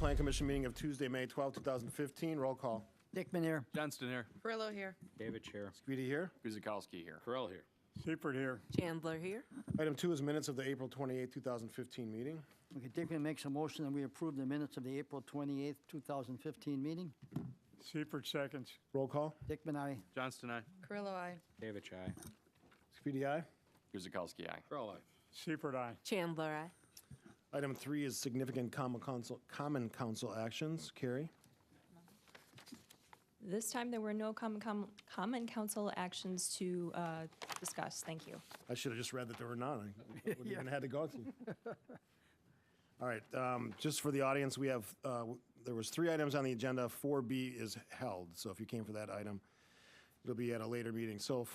Plan Commission meeting of Tuesday, May 12, 2015. Roll call. Dickman here. Johnston here. Perillo here. David Chair. Squeedy here. Guzikowski here. Correll here. Seifert here. Chandler here. Item 2 is minutes of the April 28, 2015 meeting. Okay, Dickman makes a motion that we approve the minutes of the April 28th, 2015 meeting. Seifert seconds. Roll call. Dickman, aye. Johnston, aye. Perillo, aye. David Chair. Squeedy, aye. Guzikowski, aye. Corell, aye. Seifert, aye. Chandler, aye. Item 3 is significant common council actions. Carrie? This time, there were no common council actions to discuss. Thank you. I should have just read that there were none. I wouldn't even had to go to. All right, just for the audience, we have, there was 3 items on the agenda. 4B is held, so if you came for that item, it'll be at a later meeting. So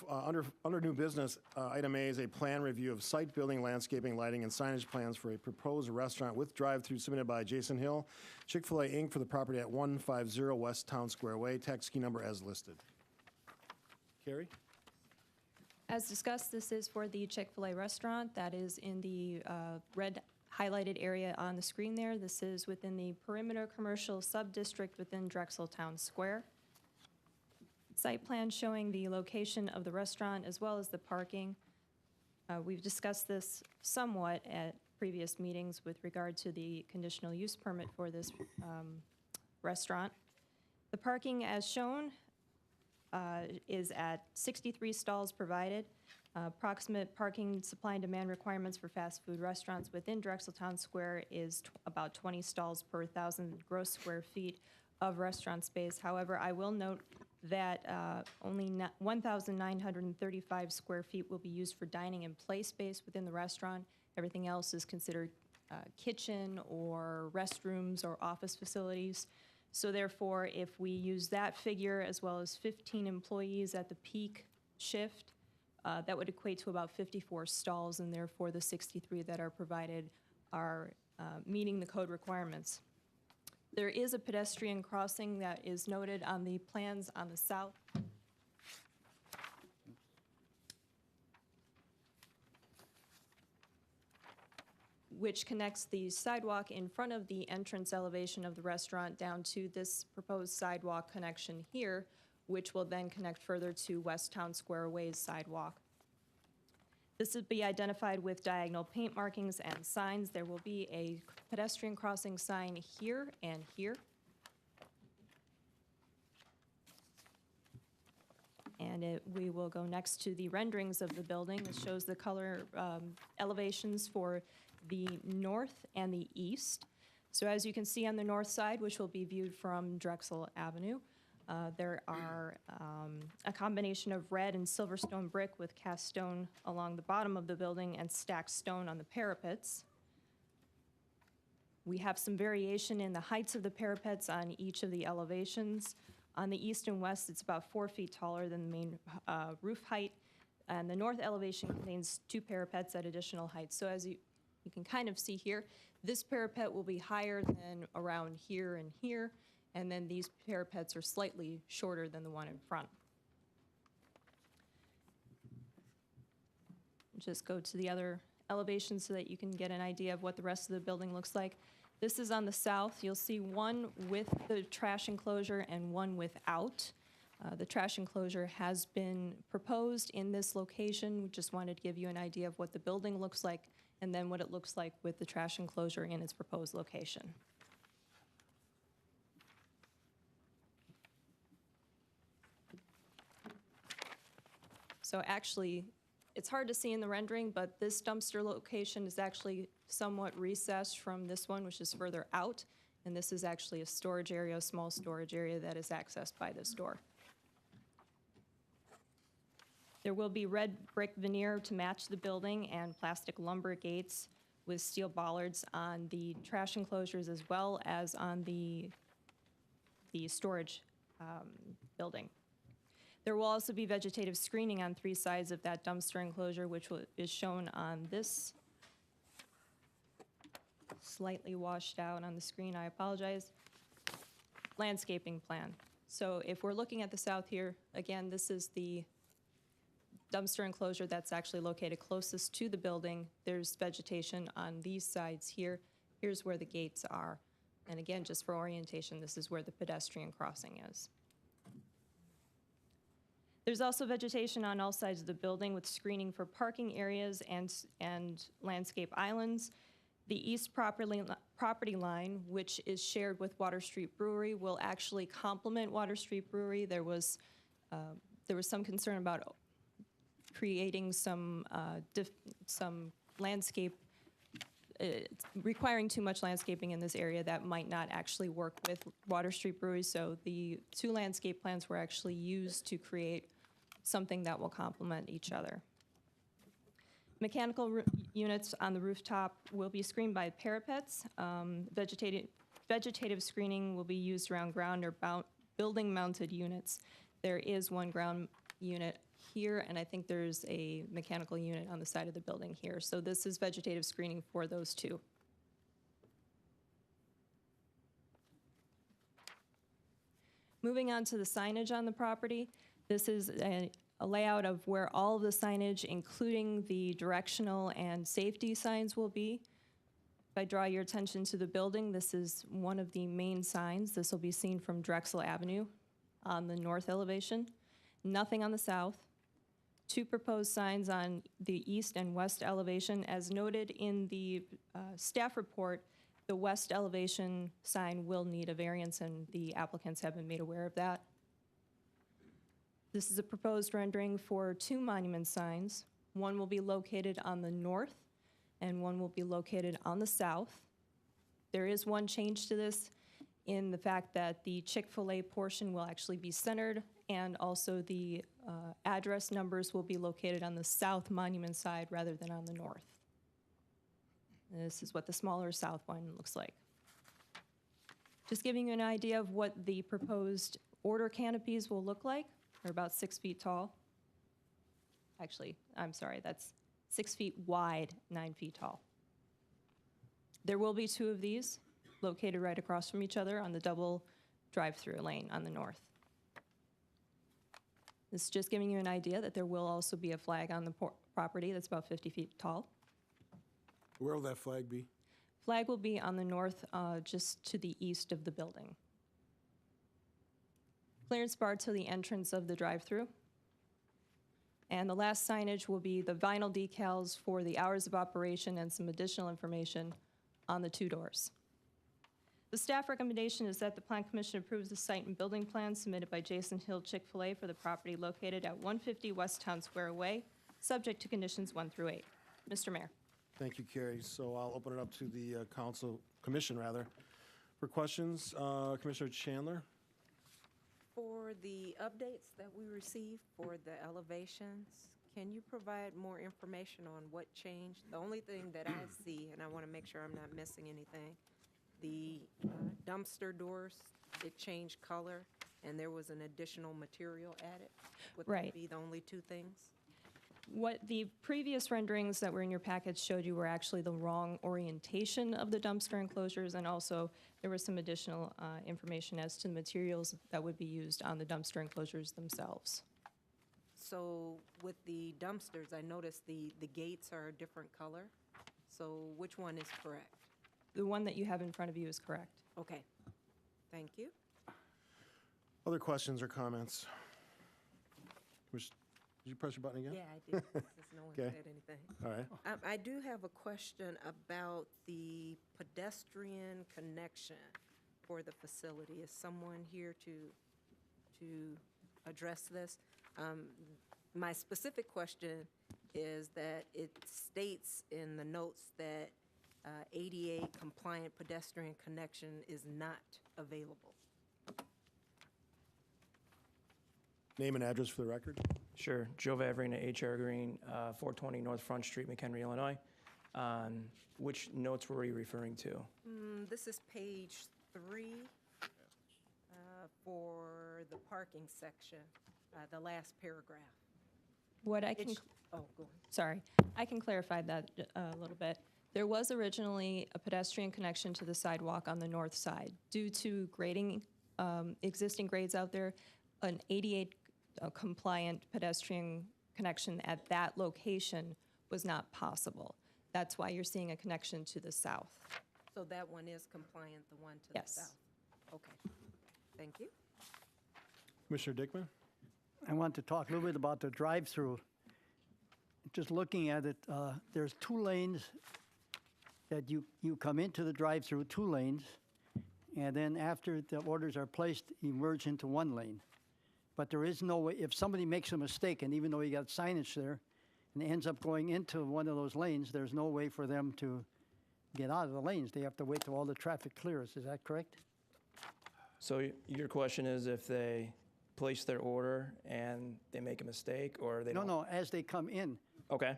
under new business, item A is a plan review of site building, landscaping, lighting, and signage plans for a proposed restaurant with drive-through submitted by Jason Hill, Chick-fil-A Inc. for the property at 150 West Town Square Way, tax key number as listed. Carrie? As discussed, this is for the Chick-fil-A restaurant that is in the red highlighted area on the screen there. This is within the perimeter commercial sub-district within Drexel Town Square. Site plan showing the location of the restaurant as well as the parking. We've discussed this somewhat at previous meetings with regard to the conditional use permit for this restaurant. The parking as shown is at 63 stalls provided. Approximate parking supply and demand requirements for fast food restaurants within Drexel Town Square is about 20 stalls per 1,000 gross square feet of restaurant space. However, I will note that only 1,935 square feet will be used for dining and play space within the restaurant. Everything else is considered kitchen or restrooms or office facilities. So therefore, if we use that figure as well as 15 employees at the peak shift, that would equate to about 54 stalls, and therefore the 63 that are provided are meeting the code requirements. There is a pedestrian crossing that is noted on the plans on the south. Which connects the sidewalk in front of the entrance elevation of the restaurant down to this proposed sidewalk connection here, which will then connect further to West Town Square Way's sidewalk. This will be identified with diagonal paint markings and signs. There will be a pedestrian crossing sign here and here. And we will go next to the renderings of the building. It shows the color elevations for the north and the east. So as you can see on the north side, which will be viewed from Drexel Avenue, there are a combination of red and silverstone brick with cast stone along the bottom of the building and stacked stone on the parapets. We have some variation in the heights of the parapets on each of the elevations. On the east and west, it's about 4 feet taller than the main roof height, and the north elevation contains 2 parapets at additional heights. So as you can kind of see here, this parapet will be higher than around here and here, and then these parapets are slightly shorter than the one in front. Just go to the other elevation so that you can get an idea of what the rest of the building looks like. This is on the south. You'll see one with the trash enclosure and one without. The trash enclosure has been proposed in this location. We just wanted to give you an idea of what the building looks like and then what it looks like with the trash enclosure in its proposed location. So actually, it's hard to see in the rendering, but this dumpster location is actually somewhat recessed from this one, which is further out. And this is actually a storage area, a small storage area that is accessed by this door. There will be red brick veneer to match the building and plastic lumber gates with steel bollards on the trash enclosures as well as on the storage building. There will also be vegetative screening on 3 sides of that dumpster enclosure, which is shown on this. Slightly washed out on the screen, I apologize. Landscaping plan. So if we're looking at the south here, again, this is the dumpster enclosure that's actually located closest to the building. There's vegetation on these sides here. Here's where the gates are. And again, just for orientation, this is where the pedestrian crossing is. There's also vegetation on all sides of the building with screening for parking areas and landscape islands. The east property line, which is shared with Water Street Brewery, will actually complement Water Street Brewery. There was some concern about creating some landscape, requiring too much landscaping in this area that might not actually work with Water Street Brewery. So the two landscape plans were actually used to create something that will complement each other. Mechanical units on the rooftop will be screened by parapets. Vegetative screening will be used around ground or building-mounted units. There is one ground unit here, and I think there's a mechanical unit on the side of the building here. So this is vegetative screening for those two. Moving on to the signage on the property, this is a layout of where all of the signage, including the directional and safety signs, will be. If I draw your attention to the building, this is one of the main signs. This will be seen from Drexel Avenue on the north elevation. Nothing on the south. Two proposed signs on the east and west elevation. As noted in the staff report, the west elevation sign will need a variance, and the applicants have been made aware of that. This is a proposed rendering for two monument signs. One will be located on the north, and one will be located on the south. There is one change to this in the fact that the Chick-fil-A portion will actually be centered, and also the address numbers will be located on the south monument side rather than on the north. And this is what the smaller south one looks like. Just giving you an idea of what the proposed order canopies will look like. They're about 6 feet tall. Actually, I'm sorry, that's 6 feet wide, 9 feet tall. There will be two of these located right across from each other on the double drive-through lane on the north. This is just giving you an idea that there will also be a flag on the property that's about 50 feet tall. Where will that flag be? Flag will be on the north, just to the east of the building. Clearance bar to the entrance of the drive-through. And the last signage will be the vinyl decals for the hours of operation and some additional information on the two doors. The staff recommendation is that the Plan Commission approves the site and building plan submitted by Jason Hill Chick-fil-A for the property located at 150 West Town Square Way, subject to conditions 1 through 8. Mr. Mayor. Thank you, Carrie. So I'll open it up to the commission, for questions. Commissioner Chandler? For the updates that we received for the elevations, can you provide more information on what changed? The only thing that I see, and I want to make sure I'm not missing anything, the dumpster doors, it changed color, and there was an additional material added. Would Right. that be the only two things? What the previous renderings that were in your package showed you were actually the wrong orientation of the dumpster enclosures, and also there was some additional information as to the materials that would be used on the dumpster enclosures themselves. So with the dumpsters, I noticed the gates are a different color. So which one is correct? The one that you have in front of you is correct. Okay, thank you. Other questions or comments? Did you press your button again? Yeah, I did, since no one Okay. said anything. All right. I do have a question about the pedestrian connection for the facility. Is someone here to address this? My specific question is that it states in the notes that ADA compliant pedestrian connection is not available. Name and address for the record. Sure. Joe Vavrina, HR Green, 420 North Front Street, McHenry, Illinois. Which notes were you referring to? This is page 3 for the parking section, the last paragraph. What I can, Oh, go on. sorry, I can clarify that a little bit. There was originally a pedestrian connection to the sidewalk on the north side. Due to grading, existing grades out there, an ADA compliant pedestrian connection at that location was not possible. That's why you're seeing a connection to the south. So that one is compliant, the one to the Yes. south? Okay, thank you. Commissioner Dickman? I want to talk a little bit about the drive-through. Just looking at it, there's 2 lanes that you come into the drive-through, 2 lanes, and then after the orders are placed, you merge into 1 lane. But there is no way, if somebody makes a mistake, and even though you got signage there, and ends up going into one of those lanes, there's no way for them to get out of the lanes. They have to wait till all the traffic clears. Is that correct? So your question is if they place their order and they make a mistake, or they No, don't? no, as they come in, Okay,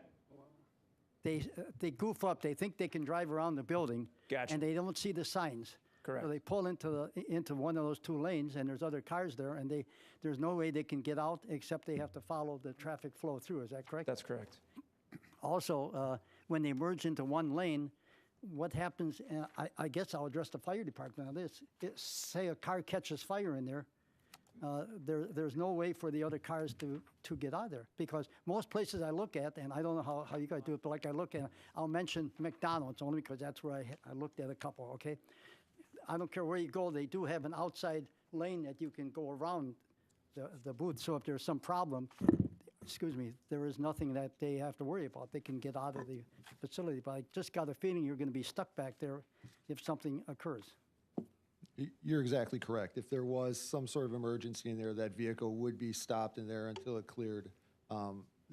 they goof up. They think they can drive around the building. Gotcha. And they don't see the signs. Correct. So they pull into one of those 2 lanes, and there's other cars there, and there's no way they can get out except they have to follow the traffic flow through. Is that correct? that's correct. Also, when they merge into 1 lane, what happens, I guess I'll address the fire department on this. Say a car catches fire in there, there's no way for the other cars to get out of there. Because most places I look at, and I don't know how you guys do it, but like I look at, I'll mention McDonald's only because that's where I looked at a couple, okay? I don't care where you go, they do have an outside lane that you can go around the booth. So if there's some problem, excuse me, there is nothing that they have to worry about. They can get out of the facility. But I just got a feeling you're going to be stuck back there if something occurs. You're exactly correct. If there was some sort of emergency in there, that vehicle would be stopped in there until it cleared.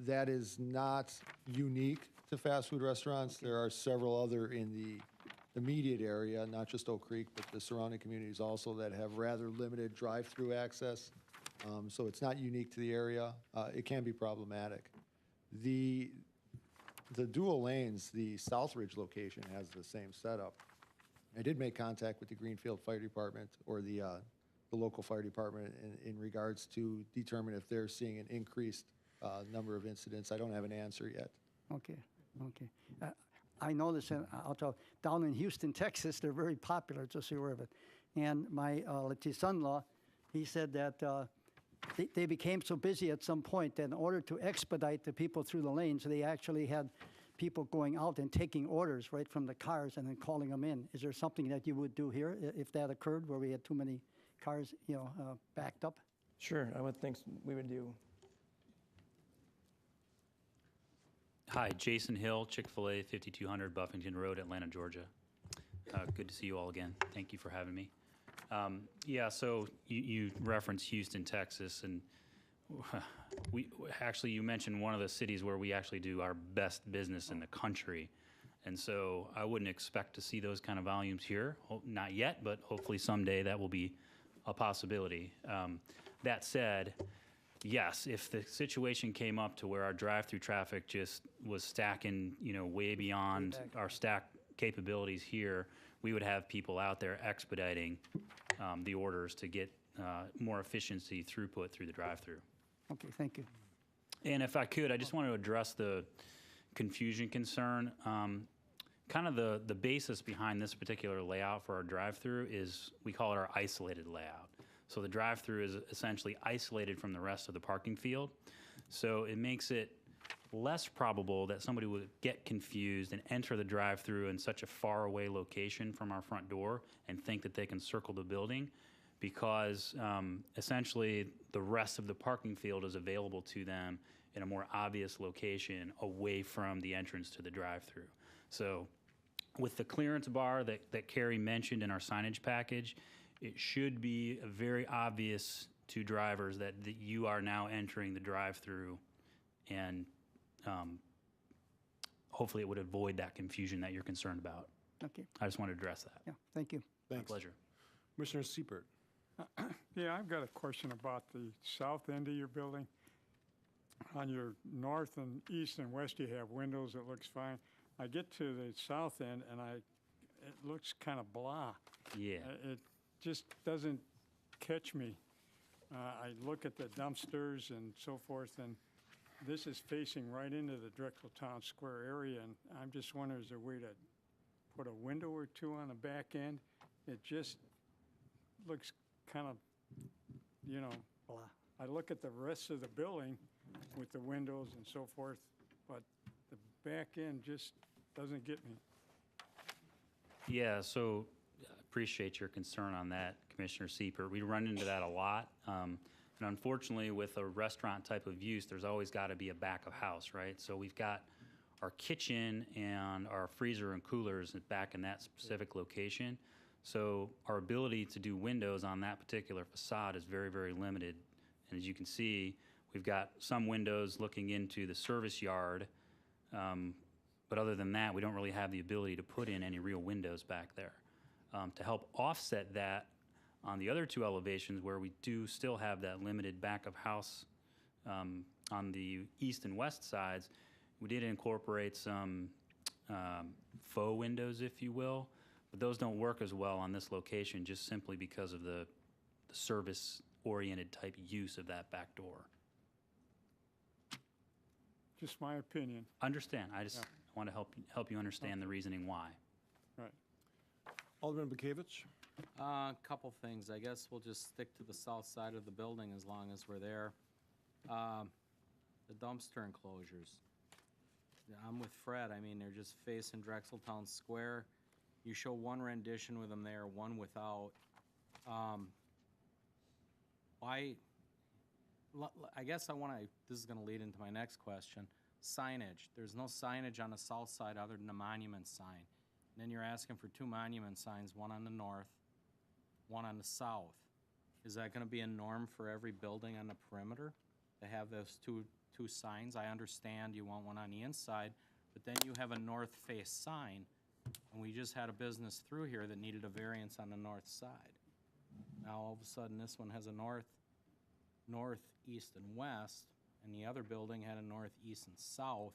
That is not unique to fast food restaurants. There are several other in the immediate area, not just Oak Creek, but the surrounding communities also that have rather limited drive-through access. So it's not unique to the area. It can be problematic. The dual lanes, the Southridge location has the same setup. I did make contact with the Greenfield Fire Department or the local fire department in regards to determine if they're seeing an increased number of incidents. I don't have an answer yet. Okay. I know this, and I'll tell, down in Houston, Texas, they're very popular, just so you're aware of it. And my son-in-law, he said that they became so busy at some point that in order to expedite the people through the lanes, they actually had people going out and taking orders right from the cars and then calling them in. Is there something that you would do here if that occurred, where we had too many cars, backed up? Sure, I would think we would do. Hi, Jason Hill, Chick-fil-A, 5200 Buffington Road, Atlanta, Georgia. Good to see you all again. Thank you for having me. Yeah, so you referenced Houston, Texas, and you mentioned one of the cities where we actually do our best business in the country. And so I wouldn't expect to see those kind of volumes here. Not yet, but hopefully someday that will be a possibility. That said, yes, if the situation came up to where our drive-through traffic just was stacking, way beyond our stack capabilities here, we would have people out there expediting the orders to get more efficiency throughput through the drive-through. Okay, thank you. And if I could, I just want to address the confusion concern. Kind of the basis behind this particular layout for our drive-through is we call it our isolated layout. So the drive-through is essentially isolated from the rest of the parking field. So it makes it less probable that somebody would get confused and enter the drive-through in such a far away location from our front door and think that they can circle the building, because essentially the rest of the parking field is available to them in a more obvious location away from the entrance to the drive-through. So with the clearance bar that Carrie mentioned in our signage package, it should be very obvious to drivers that you are now entering the drive-through, and hopefully it would avoid that confusion that you're concerned about. Okay, I just want to address that. yeah, thank you. My Thanks. pleasure. Commissioner Siepert? Yeah, I've got a question about the south end of your building. On your north and east and west, you have windows. It looks fine. I get to the south end, and it looks kind of blah. Yeah. It just doesn't catch me. I look at the dumpsters and so forth, and this is facing right into the Drexel Town Square area, and I'm just wondering, is there a way to put a window or two on the back end? It just looks kind of, Blah. I look at the rest of the building with the windows and so forth, but the back end just doesn't get me. Yeah, so appreciate your concern on that, Commissioner Seipert. We run into that a lot. And unfortunately, with a restaurant type of use, there's always got to be a back of house, right? So we've got our kitchen and our freezer and coolers back in that specific location. So our ability to do windows on that particular facade is very, very limited. And as you can see, we've got some windows looking into the service yard. But other than that, we don't really have the ability to put in any real windows back there. To help offset that, on the other two elevations where we do still have that limited back of house on the east and west sides, we did incorporate some faux windows, if you will, but those don't work as well on this location just simply because of the service-oriented type use of that back door. Just my opinion. Understand. I just want to help you understand the reasoning why. Right. Alderman Bekavich? Couple things. I guess we'll just stick to the south side of the building as long as we're there. The dumpster enclosures. I'm with Fred. I mean, they're just facing Drexeltown Square. You show one rendition with them there, one without. Why? I guess I want to, this is going to lead into my next question. Signage. There's no signage on the south side other than a monument sign. And then you're asking for two monument signs, one on the north, one on the south. Is that going to be a norm for every building on the perimeter to have those two signs? I understand you want one on the inside, but then you have a north face sign, and we just had a business through here that needed a variance on the north side. Now all of a sudden this one has a north, east, and west, and the other building had a north, east, and south.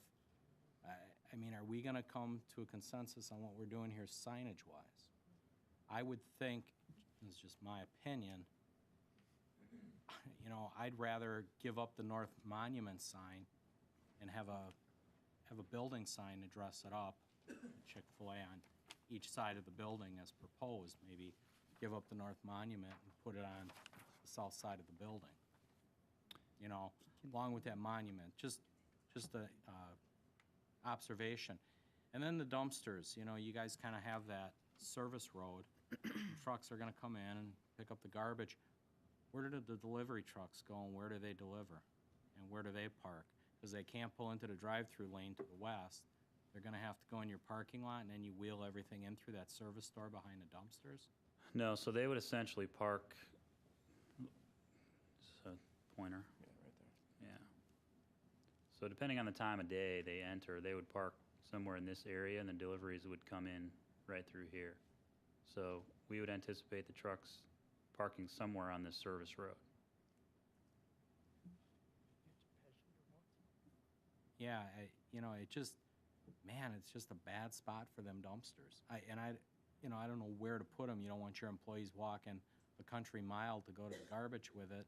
I mean, are we going to come to a consensus on what we're doing here signage-wise? I would think, this is just my opinion, you know, I'd rather give up the North Monument sign and have a building sign to dress it up, Chick-fil-A on each side of the building as proposed. Maybe give up the North Monument and put it on the south side of the building. You know, along with that monument, just a observation. And then the dumpsters, you know, you guys kind of have that service road. Trucks are going to come in and pick up the garbage. Where do the delivery trucks go and where do they deliver? And where do they park? Because they can't pull into the drive-through lane to the west. They're going to have to go in your parking lot and then you wheel everything in through that service store behind the dumpsters? No, so they would essentially park, just a pointer. Yeah. So depending on the time of day they enter, they would park somewhere in this area and the deliveries would come in right through here. So we would anticipate the trucks parking somewhere on this service road. Yeah, you know, it just, man, it's just a bad spot for them dumpsters. You know, I don't know where to put them. You don't want your employees walking a country mile to go to the garbage with it.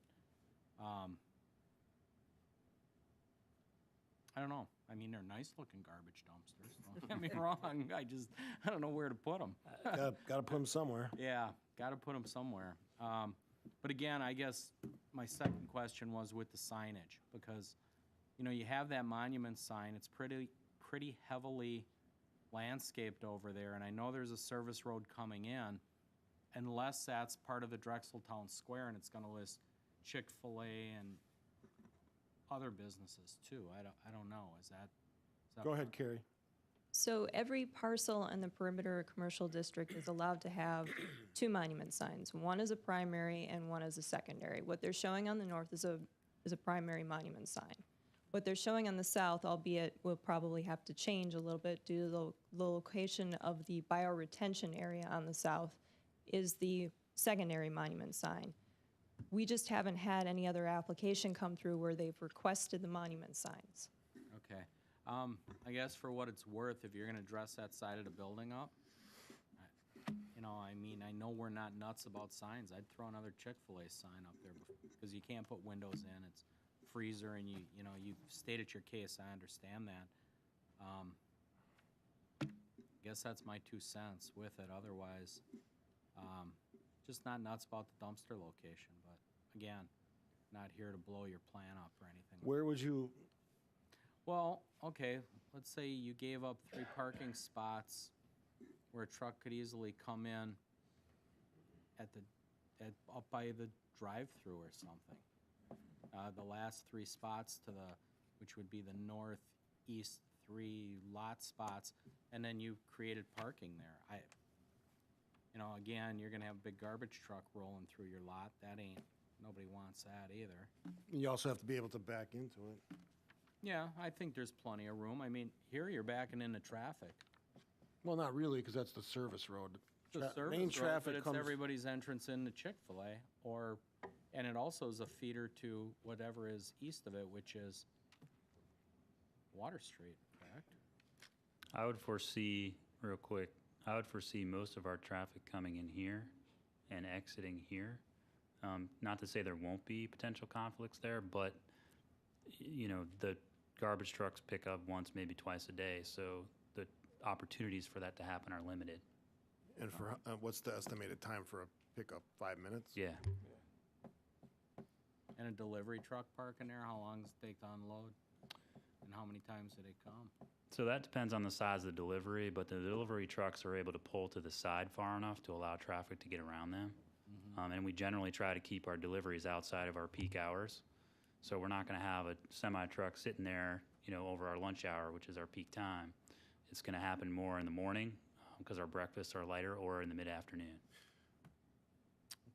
I don't know. I mean, they're nice-looking garbage dumpsters. Don't get me wrong. I don't know where to put them. Got to put them somewhere. Yeah, got to put them somewhere. But again, I guess my second question was with the signage, because, you know, you have that monument sign. It's pretty heavily landscaped over there, and I know there's a service road coming in, unless that's part of the Drexeltown Square and it's going to list Chick-fil-A and other businesses too. I don't know. Is that Go ahead, Carrie. So every parcel in the perimeter commercial district is allowed to have two monument signs. One is a primary and one is a secondary. What they're showing on the north is a primary monument sign. What they're showing on the south, albeit will probably have to change a little bit due to the location of the bioretention area on the south, is the secondary monument sign. We just haven't had any other application come through where they've requested the monument signs. okay? I guess for what it's worth, if you're going to dress that side of the building up, you know, I mean, I know we're not nuts about signs. I'd throw another Chick-fil-A sign up there because you can't put windows in. It's freezer, and you know, you've stated your case. I understand that. I guess that's my 2 cents with it. Otherwise, just not nuts about the dumpster location. But again, not here to blow your plan up or anything. Where would you, Well, okay, let's say you gave up 3 parking spots where a truck could easily come in up by the drive-through or something. The last 3 spots which would be the northeast 3 lot spots, and then you created parking there. Again, you're gonna have a big garbage truck rolling through your lot. Nobody wants that either. You also have to be able to back into it. Yeah, I think there's plenty of room. I mean, here you're backing into traffic. Well, not really, because that's the service road. The Main service road, traffic but it's comes. everybody's entrance into Chick-fil-A, and it also is a feeder to whatever is east of it, which is Water Street, correct? I would foresee, real quick, most of our traffic coming in here and exiting here. Not to say there won't be potential conflicts there, but, the garbage trucks pick up once, maybe twice a day, so the opportunities for that to happen are limited. And for, what's the estimated time for a pickup? 5 minutes? Yeah. And a delivery truck parking there, how long does it take to unload? And how many times do they come? So that depends on the size of the delivery, but the delivery trucks are able to pull to the side far enough to allow traffic to get around them. And we generally try to keep our deliveries outside of our peak hours. So we're not going to have a semi-truck sitting there, over our lunch hour, which is our peak time. It's going to happen more in the morning because our breakfasts are lighter, or in the mid-afternoon.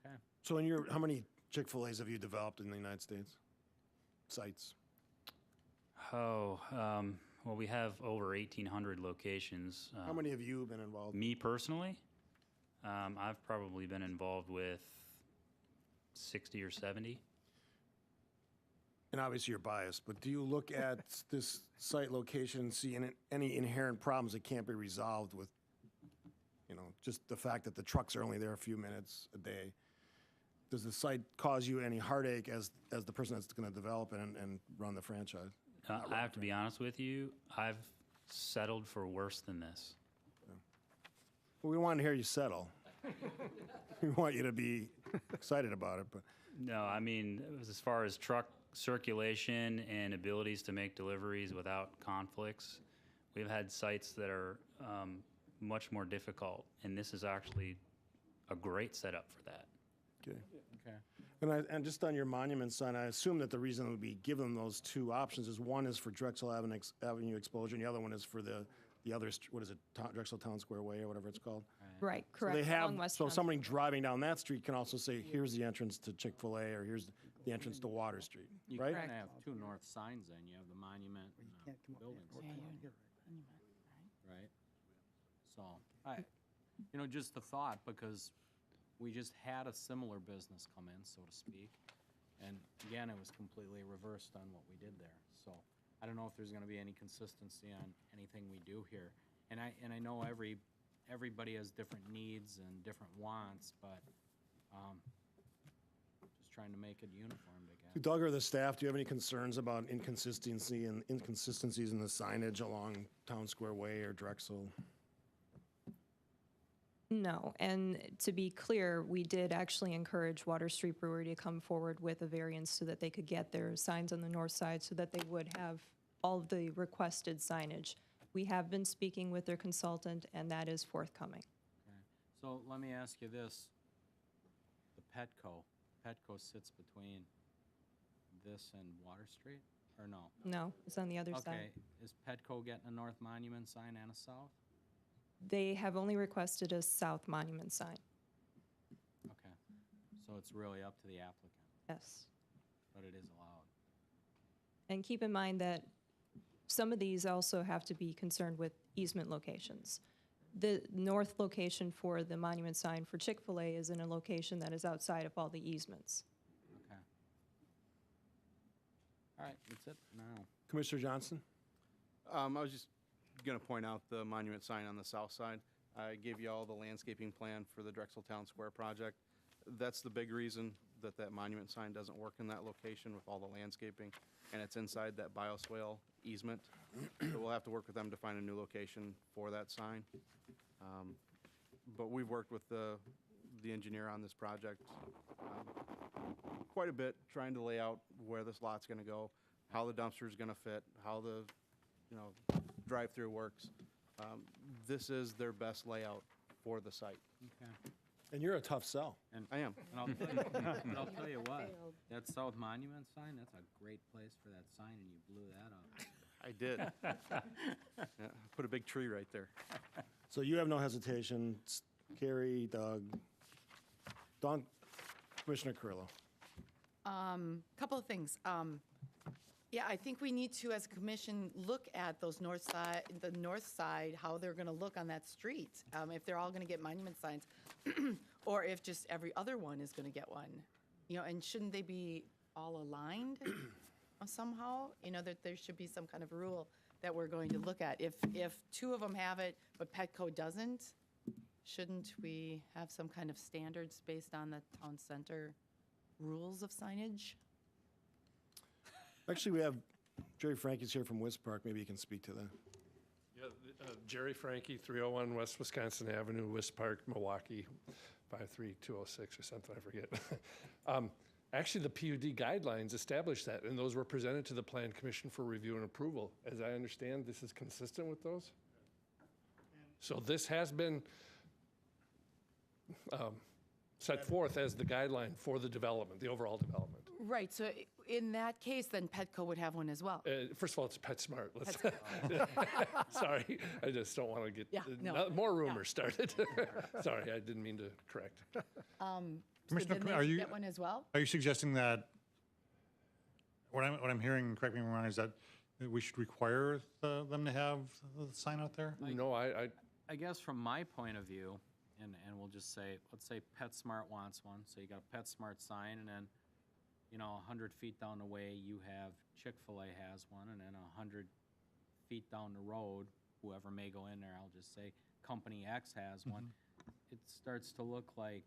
Okay. So how many Chick-fil-A's have you developed in the United States? Sites? Well, we have over 1,800 locations. How many have you been involved? Me personally, I've probably been involved with 60 or 70. And obviously you're biased, but do you look at this site location and see any inherent problems that can't be resolved with, just the fact that the trucks are only there a few minutes a day? Does the site cause you any heartache as the person that's going to develop it and run the franchise? I have to be honest with you, I've settled for worse than this. Well, we want to hear you settle. We want you to be excited about it, but No, I mean, as far as truck circulation and abilities to make deliveries without conflicts, we've had sites that are much more difficult, and this is actually a great setup for that. okay. Okay. And just on your monument sign, I assume that the reason it would be given those 2 options is one is for Drexel Avenue exposure, and the other one is for the other, what is it, Drexel Town Square Way or whatever it's called. Right, So correct. they have, along West so Town. somebody driving down that street can also say, here's the entrance to Chick-fil-A, or here's the entrance to Water Street, You right? kind of have 2 north signs then. You have the monument and the building. Right? So, just a thought, because we just had a similar business come in, so to speak. And again, it was completely reversed on what we did there. So I don't know if there's gonna be any consistency on anything we do here. And I know everybody has different needs and different wants, but, just trying to make it uniform, I guess. Doug or the staff, do you have any concerns about inconsistencies in the signage along Town Square Way or Drexel? No, and to be clear, we did actually encourage Water Street Brewery to come forward with a variance so that they could get their signs on the north side so that they would have all of the requested signage. We have been speaking with their consultant, and that is forthcoming. Okay. So let me ask you this. The Petco sits between this and Water Street, or no? No, it's on the other side. Okay, is Petco getting a North Monument sign and a South? They have only requested a South Monument sign. Okay, so it's really up to the applicant, Yes. but it is allowed. And keep in mind that some of these also have to be concerned with easement locations. The north location for the monument sign for Chick-fil-A is in a location that is outside of all the easements. Okay. All right, that's it now. Commissioner Johnson? I was just going to point out the monument sign on the south side. I gave you all the landscaping plan for the Drexel Town Square project. That's the big reason that that monument sign doesn't work in that location with all the landscaping, and it's inside that bioswale easement. So we'll have to work with them to find a new location for that sign. But we've worked with the engineer on this project quite a bit, trying to lay out where this lot's going to go, how the dumpster's going to fit, how the drive-through works. This is their best layout for the site. Okay. And you're a tough sell. I am. And I'll tell you what, that South Monument sign, that's a great place for that sign, and you blew that up. I did. Yeah, put a big tree right there. So you have no hesitation. Carrie, Doug, Don, Commissioner Carrillo. Couple of things. Yeah, I think we need to, as a commission, look at the north side, how they're going to look on that street. If they're all going to get monument signs, or if just every other one is going to get one. And shouldn't they be all aligned somehow? That there should be some kind of rule that we're going to look at. If two of them have it, but Petco doesn't, shouldn't we have some kind of standards based on the town center rules of signage? Actually, we have Jerry Frankie's here from West Park. Maybe you can speak to that. Yeah, Jerry Frankie, 301 West Wisconsin Avenue, West Park, Milwaukee, 53206 or something, I forget. Actually, the PUD guidelines established that, and those were presented to the Plan Commission for review and approval. As I understand, this is consistent with those. So this has been set forth as the guideline for the development, the overall development. Right, so in that case, then Petco would have one as well. First of all, it's PetSmart. Sorry, I just don't want to get more rumors started. Sorry, I didn't mean to correct. Commissioner, so are you get one as well? Are you suggesting that what I'm hearing, correct me if I'm wrong, is that we should require them to have the sign out there? No, I guess from my point of view, and we'll just say, let's say PetSmart wants one, so you got a PetSmart sign, and then 100 feet down the way, you have Chick-fil-A has one, and then 100 feet down the road, whoever may go in there, I'll just say Company X has one. It starts to look like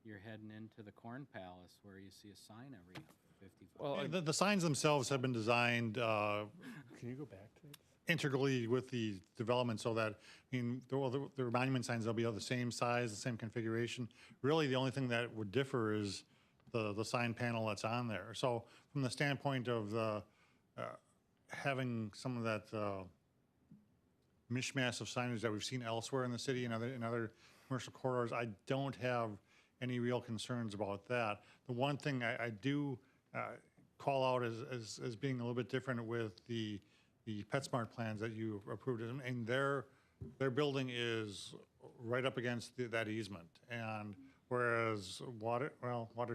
you're heading into the Corn Palace where you see a sign every 50 foot. Well, the signs themselves have been designed can you go back to this? integrally with the development so that, the monument signs, they'll be of the same size, the same configuration. Really, the only thing that would differ is the sign panel that's on there. So from the standpoint of having some of that mishmash of signage that we've seen elsewhere in the city and other commercial corridors, I don't have any real concerns about that. The one thing I do call out as being a little bit different with the PetSmart plans that you approved, and their building is right up against that easement, and whereas Water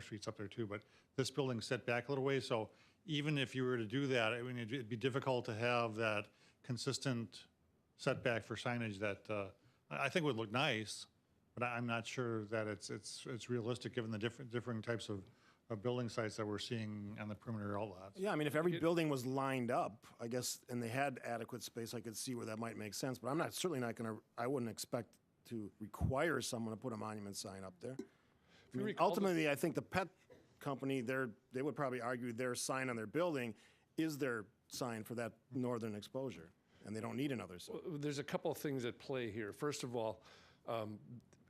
Street's up there too, but this building's set back a little way, so even if you were to do that, it'd be difficult to have that consistent setback for signage that I think would look nice, but I'm not sure that it's realistic given the differing types of building sites that we're seeing on the perimeter outlots. Yeah, if every building was lined up, I guess, and they had adequate space, I could see where that might make sense. But I wouldn't expect to require someone to put a monument sign up there. Ultimately, I think the pet company, they would probably argue their sign on their building is their sign for that northern exposure, and they don't need another sign. Well, there's a couple of things at play here. First of all,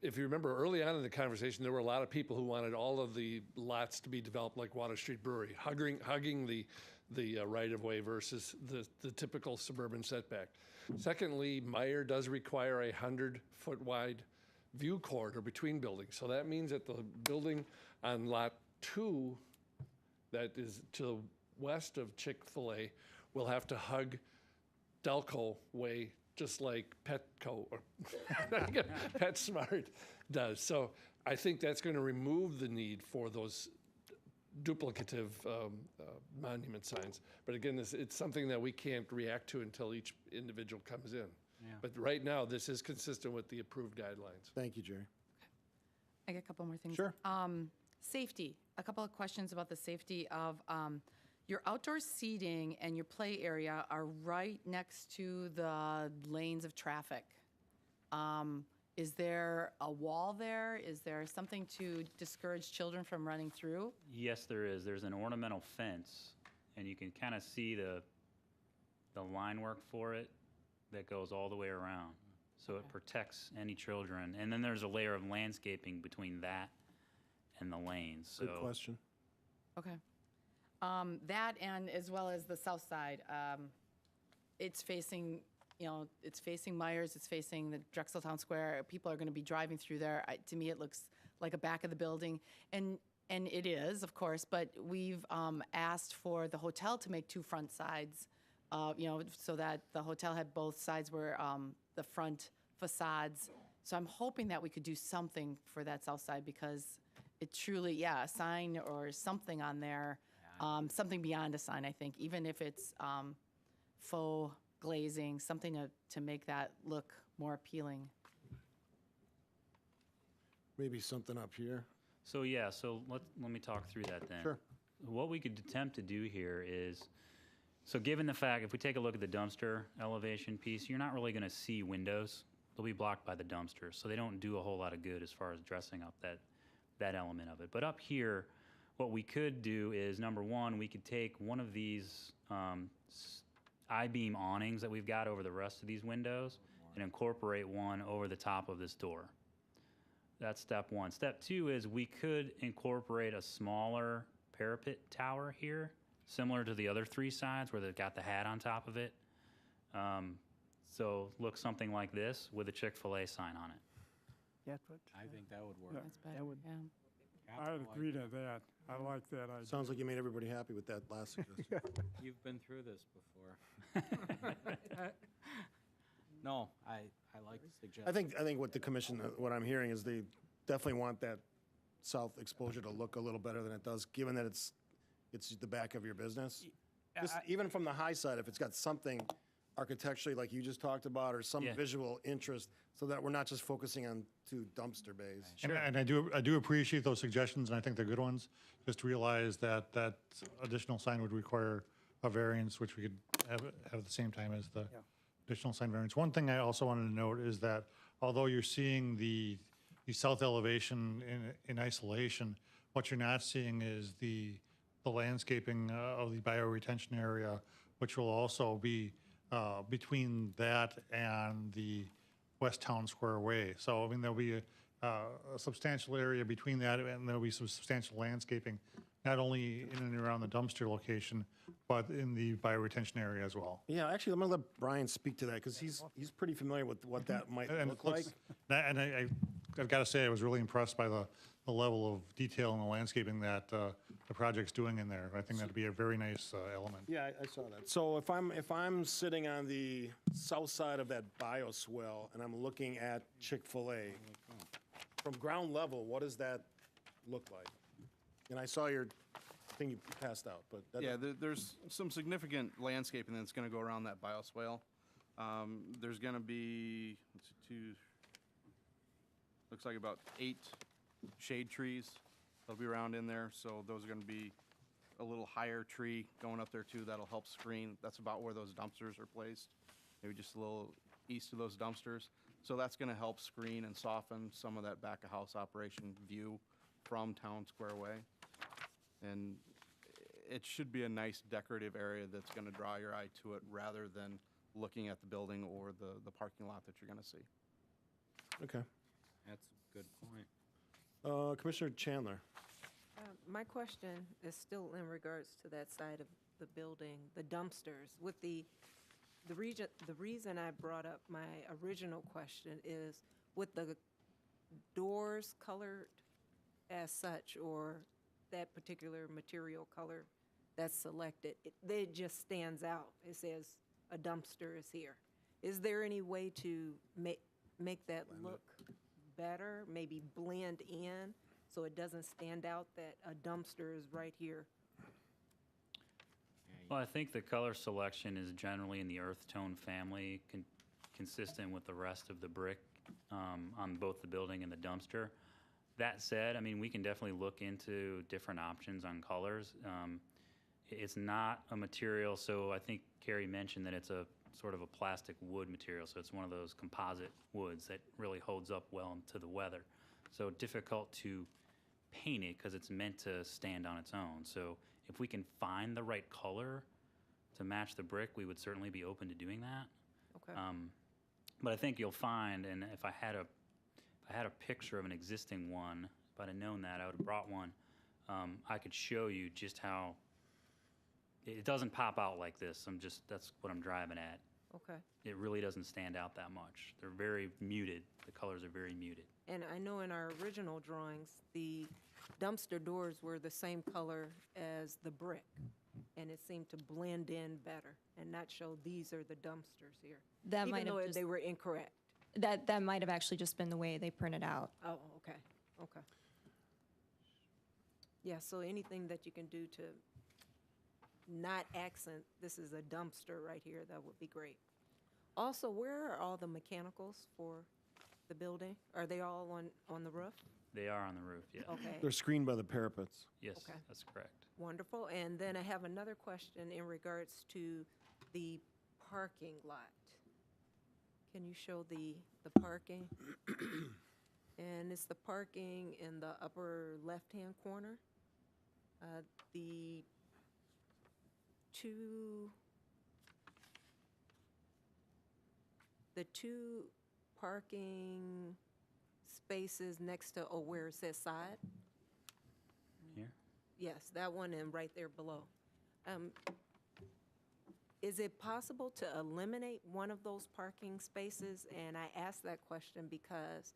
if you remember early on in the conversation, there were a lot of people who wanted all of the lots to be developed like Water Street Brewery, hugging the right-of-way versus the typical suburban setback. Secondly, Meyer does require a 100-foot wide view corridor between buildings. So that means that the building on Lot 2 that is to the west of Chick-fil-A will have to hug Delco Way just like Petco or PetSmart does. So I think that's going to remove the need for those duplicative monument signs. But again, it's something that we can't react to until each individual comes in. Yeah. But right now, this is consistent with the approved guidelines. Thank you, Jerry. I got a couple more things. Sure. Safety, a couple of questions about the safety of your outdoor seating and your play area are right next to the lanes of traffic. Is there a wall there? Is there something to discourage children from running through? Yes, there is. There's an ornamental fence, and you can kind of see the line work for it that goes all the way around. So it protects any children. And then there's a layer of landscaping between that and the lanes. Good question. Okay. That and as well as the south side, it's facing you know, it's facing Myers, it's facing the Drexel Town Square. People are going to be driving through there. To me, it looks like a back of the building. And it is, of course, but we've asked for the hotel to make 2 front sides, you know, so that the hotel had both sides were the front facades. So I'm hoping that we could do something for that south side because it truly, yeah, a sign or something on there, something beyond a sign, I think, even if it's faux glazing, something to make that look more appealing. Maybe something up here. So yeah, so let me talk through that then. Sure. What we could attempt to do here is, so given the fact, if we take a look at the dumpster elevation piece, you're not really going to see windows. They'll be blocked by the dumpsters, so they don't do a whole lot of good as far as dressing up that element of it. But up here, what we could do is, number one, we could take one of these I-beam awnings that we've got over the rest of these windows and incorporate one over the top of this door. That's step one. Step two is we could incorporate a smaller parapet tower here, similar to the other 3 sides where they've got the hat on top of it. So look something like this with a Chick-fil-A sign on it. Yeah, I think that would work. That's better, That would- yeah. I agree to that. I like that idea. Sounds like you made everybody happy with that last suggestion. You've been through this before. No, I like the suggestion. I think what the commission, what I'm hearing is they definitely want that south exposure to look a little better than it does, given that it's the back of your business. Just even from the high side, if it's got something architecturally like you just talked about, or some Yeah. visual interest, so that we're not just focusing on 2 dumpster bays. And I do appreciate those suggestions, and I think they're good ones. Just realize that that additional sign would require a variance, which we could have at the same time as the additional sign variance. One thing I also wanted to note is that although you're seeing the south elevation in isolation, what you're not seeing is the landscaping of the bioretention area, which will also be between that and the West Town Square Way. So, I mean, there'll be a substantial area between that, and there'll be some substantial landscaping, not only in and around the dumpster location, but in the bioretention area as well. Yeah, actually, I'm gonna let Brian speak to that, because he's pretty familiar with what that might And look like. I've got to say, I was really impressed by the level of detail in the landscaping that the project's doing in there. I think that'd be a very nice element. Yeah, I saw that. So if I'm sitting on the south side of that bioswale and I'm looking at Chick-fil-A, from ground level, what does that look like? And I saw your thing you passed out, but that, Yeah, there's some significant landscaping that's going to go around that bioswale. There's going to be, let's see, looks like about 8 shade trees that'll be around in there. So those are going to be a little higher tree going up there too. That'll help screen. That's about where those dumpsters are placed. Maybe just a little east of those dumpsters. So that's going to help screen and soften some of that back of house operation view from Town Square Way. And it should be a nice decorative area that's going to draw your eye to it rather than looking at the building or the parking lot that you're going to see. okay. That's a good point. Commissioner Chandler. My question is still in regards to that side of the building, the dumpsters. With the reason I brought up my original question is with the doors colored as such, or that particular material color that's selected, it just stands out. It says a dumpster is here. Is there any way to make that look better, maybe blend in so it doesn't stand out that a dumpster is right here? Well, I think the color selection is generally in the earth tone family, consistent with the rest of the brick on both the building and the dumpster. That said, I mean, we can definitely look into different options on colors. It's not a material, so I think Carrie mentioned that it's a sort of a plastic wood material, so it's one of those composite woods that really holds up well to the weather. So difficult to paint it because it's meant to stand on its own. So if we can find the right color to match the brick, we would certainly be open to doing that. Okay. But I think you'll find, and if I had a picture of an existing one, if I'd have known that, I would have brought one. I could show you just how it doesn't pop out like this. That's what I'm driving at. Okay. it really doesn't stand out that much. They're very muted. The colors are very muted. And I know in our original drawings, the dumpster doors were the same color as the brick, and it seemed to blend in better and not show these are the dumpsters here. That might Even have though just- they were incorrect. That might have actually just been the way they printed out. Oh, okay, okay. Yeah, so anything that you can do to not accent, this is a dumpster right here, that would be great. Also, where are all the mechanicals for the building? Are they all on the roof? They are on the roof, yeah. Okay. They're screened by the parapets. Yes, Okay. that's correct. Wonderful. And then I have another question in regards to the parking lot. Can you show the parking? And it's the parking in the upper left-hand corner. The two parking spaces next to, where it says side? Here? Yes, that one and right there below. Is it possible to eliminate one of those parking spaces? And I ask that question because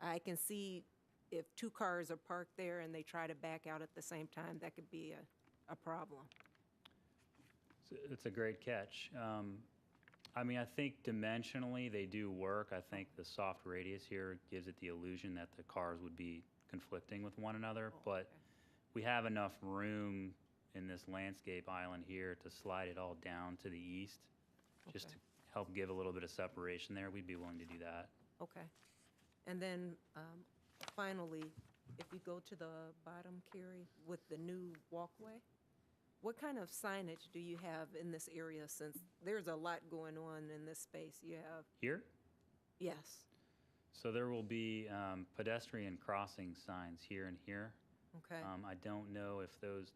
I can see if two cars are parked there and they try to back out at the same time, that could be a problem. It's a great catch. I mean, I think dimensionally they do work. I think the soft radius here gives it the illusion that the cars would be conflicting with one another, but we have enough room in this landscape island here to slide it all down to the east, just Okay. to help give a little bit of separation there. We'd be willing to do that. Okay. And then finally, if you go to the bottom, Carrie, with the new walkway, what kind of signage do you have in this area, since there's a lot going on in this space? You have, Here? yes, So there will be pedestrian crossing signs here and here. okay. I don't know if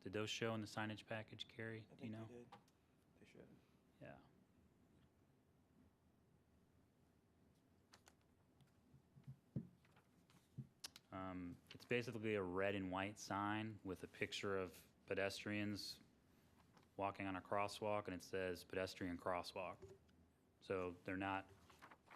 did those show in the signage package, Carrie? Do you know? They should. Yeah. It's basically a red and white sign with a picture of pedestrians walking on a crosswalk, and it says pedestrian crosswalk. So they're not,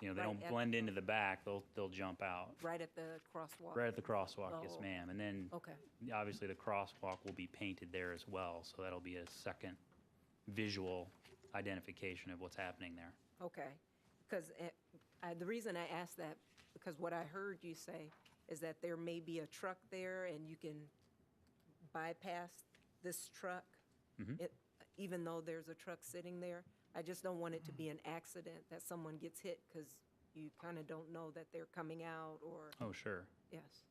they Right don't at blend the- into the back. They'll jump out Right at the crosswalk? right at the crosswalk. Yes, Oh. ma'am. And then Okay, obviously the crosswalk will be painted there as well, so that'll be a second visual identification of what's happening there. okay. Because the reason I asked that, because what I heard you say is that there may be a truck there and you can bypass this truck, even though there's a truck sitting there. I just don't want it to be an accident that someone gets hit because you kind of don't know that they're coming out or, Oh, sure. yes.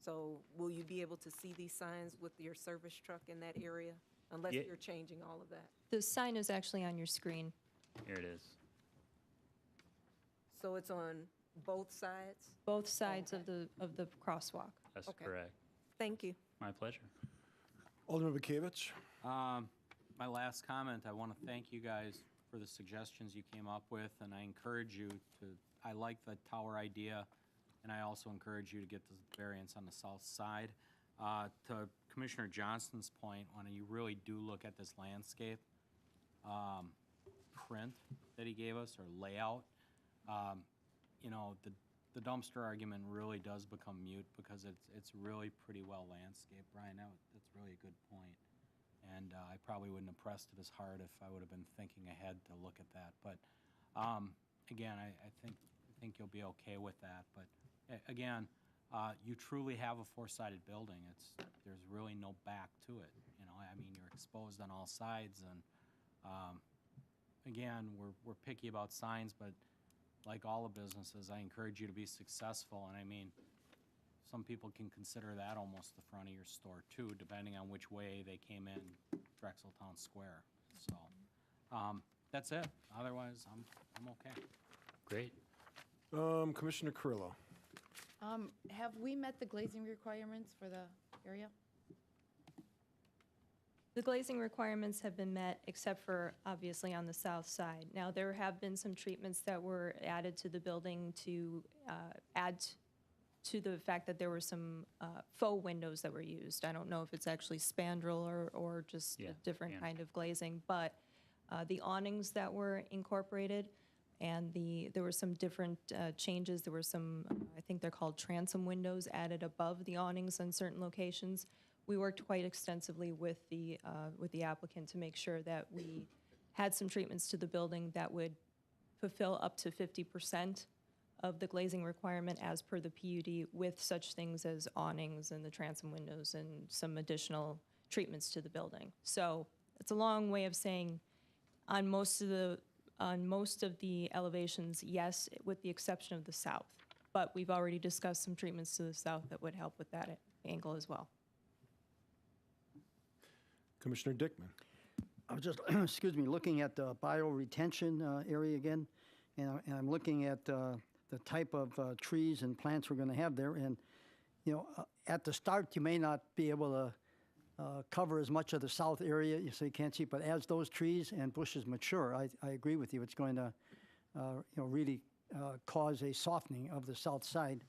So will you be able to see these signs with your service truck in that area? Unless Yeah. you're changing all of that. The sign is actually on your screen. Here it is. So it's on both sides? Both sides of the crosswalk. That's Okay. correct. Thank you. My pleasure. Alderman Bekavich? My last comment, I want to thank you guys for the suggestions you came up with, and I encourage you I like the tower idea, and I also encourage you to get the variance on the south side. To Commissioner Johnston's point, when you really do look at this landscape print that he gave us, or layout, the dumpster argument really does become moot because it's really pretty well landscaped. Brian, that's really a good point. And I probably wouldn't have pressed it as hard if I would have been thinking ahead to look at that. But again, I think you'll be okay with that. But again, you truly have a four-sided building. There's really no back to it. I mean, you're exposed on all sides. And again, we're picky about signs, but like all the businesses, I encourage you to be successful. And I mean, some people can consider that almost the front of your store too, depending on which way they came in Drexel Town Square. So that's it. Otherwise, I'm okay. Great. Commissioner Carrillo? Have we met the glazing requirements for the area? The glazing requirements have been met, except for obviously on the south side. Now, there have been some treatments that were added to the building to add to the fact that there were some faux windows that were used. I don't know if it's actually spandrel or just Yeah, a different yeah. kind of glazing, but the awnings that were incorporated, and there were some different changes. There were some, I think they're called transom windows, added above the awnings on certain locations. We worked quite extensively with the applicant to make sure that we had some treatments to the building that would fulfill up to 50% of the glazing requirement as per the PUD, with such things as awnings and the transom windows and some additional treatments to the building. So it's a long way of saying on most of the elevations, yes, with the exception of the south. But we've already discussed some treatments to the south that would help with that angle as well. Commissioner Dickman. I was just, excuse me, looking at the bioretention area again, and I'm looking at the type of trees and plants we're going to have there. And, you know, at the start, you may not be able to cover as much of the south area, so you can't see. But as those trees and bushes mature, I agree with you. It's going to, you know, really cause a softening of the south side.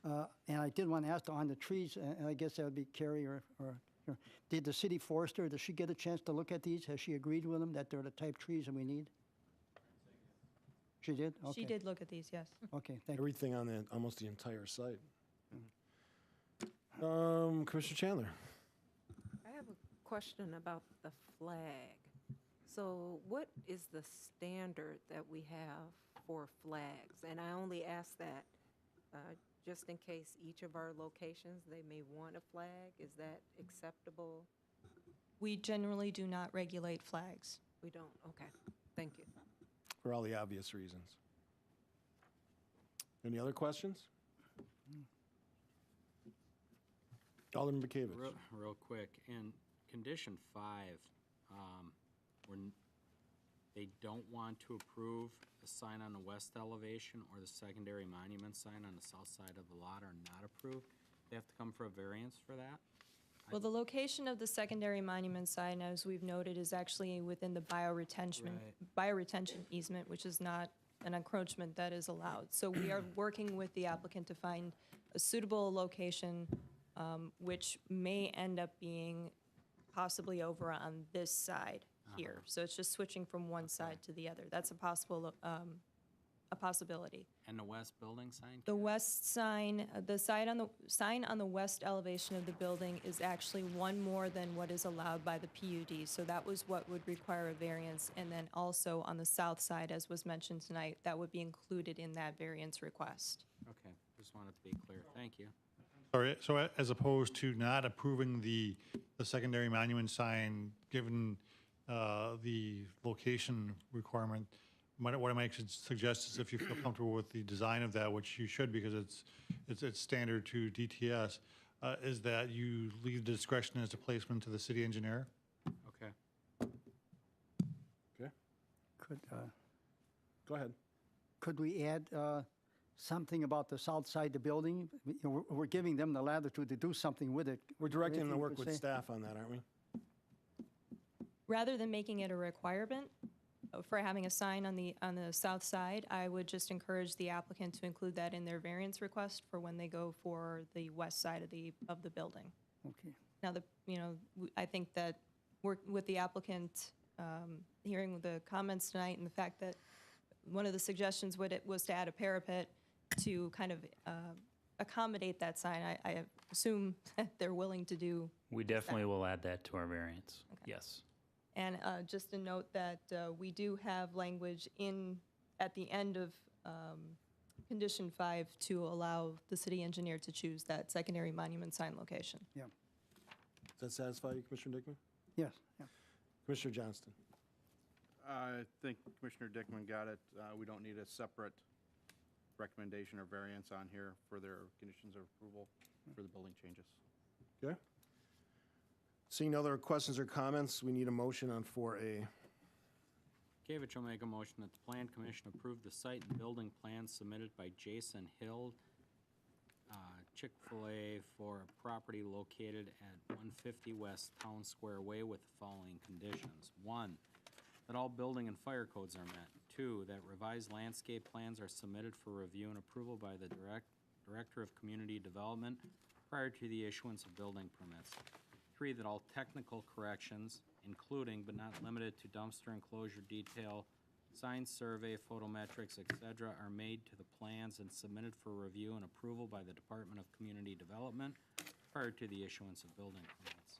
And I did want to ask on the trees, and I guess that would be Carrie or did the city forester, does she get a chance to look at these? Has she agreed with them that they're the type trees that we need? She did? Okay. She did look at these, yes. Okay, thank you. Everything on almost the entire site. Commissioner Chandler. I have a question about the flag. So what is the standard that we have for flags? And I only ask that just in case each of our locations, they may want a flag. Is that acceptable? We generally do not regulate flags. We don't? Okay. Thank you. For all the obvious reasons. Any other questions? Alderman Bekavich. Real quick, in condition 5, they don't want to approve the sign on the west elevation or the secondary monument sign on the south side of the lot are not approved. They have to come for a variance for that? Well, the location of the secondary monument sign, as we've noted, is actually within the bioretention easement, which is not an encroachment that is allowed. So we are working with the applicant to find a suitable location, which may end up being possibly over on this side here. So it's just switching from one side to the other. That's a possibility. And the west building sign? The west sign, the sign on the west elevation of the building is actually one more than what is allowed by the PUD. So that was what would require a variance. And then also on the south side, as was mentioned tonight, that would be included in that variance request. Okay, just wanted to be clear. Thank you. Sorry, so as opposed to not approving the secondary monument sign, given the location requirement, what I might suggest is if you feel comfortable with the design of that, which you should because it's standard to DTS, is that you leave the discretion as to placement to the city engineer. Okay. Okay. Could, Go ahead. could we add something about the south side of the building? You know, we're giving them the latitude to do something with it. We're directing them to Anything you work could with say? staff on that, aren't we? Rather than making it a requirement for having a sign on the south side, I would just encourage the applicant to include that in their variance request for when they go for the west side of the building. Okay. Now, I think that work with the applicant, hearing the comments tonight and the fact that one of the suggestions was to add a parapet to kind of accommodate that sign. I assume that they're willing to do. We definitely will add that to our variance. Okay. Yes. And just a note that we do have language at the end of condition 5 to allow the city engineer to choose that secondary monument sign location. Yeah. Does that satisfy you, Commissioner Dickman? Yes. Yeah. Commissioner Johnston. I think Commissioner Dickman got it. We don't need a separate recommendation or variance on here for their conditions of approval for the building changes. Okay. Seeing no other questions or comments, we need a motion on 4A. Kavich will make a motion that the Plan Commission approve the site and building plans submitted by Jason Hill, Chick-fil-A, for a property located at 150 West Town Square Way with the following conditions. 1, that all building and fire codes are met. 2, that revised landscape plans are submitted for review and approval by the Director of Community Development prior to the issuance of building permits. 3, that all technical corrections including but not limited to dumpster enclosure detail, sign survey, photometrics, et cetera, are made to the plans and submitted for review and approval by the Department of Community Development prior to the issuance of building permits.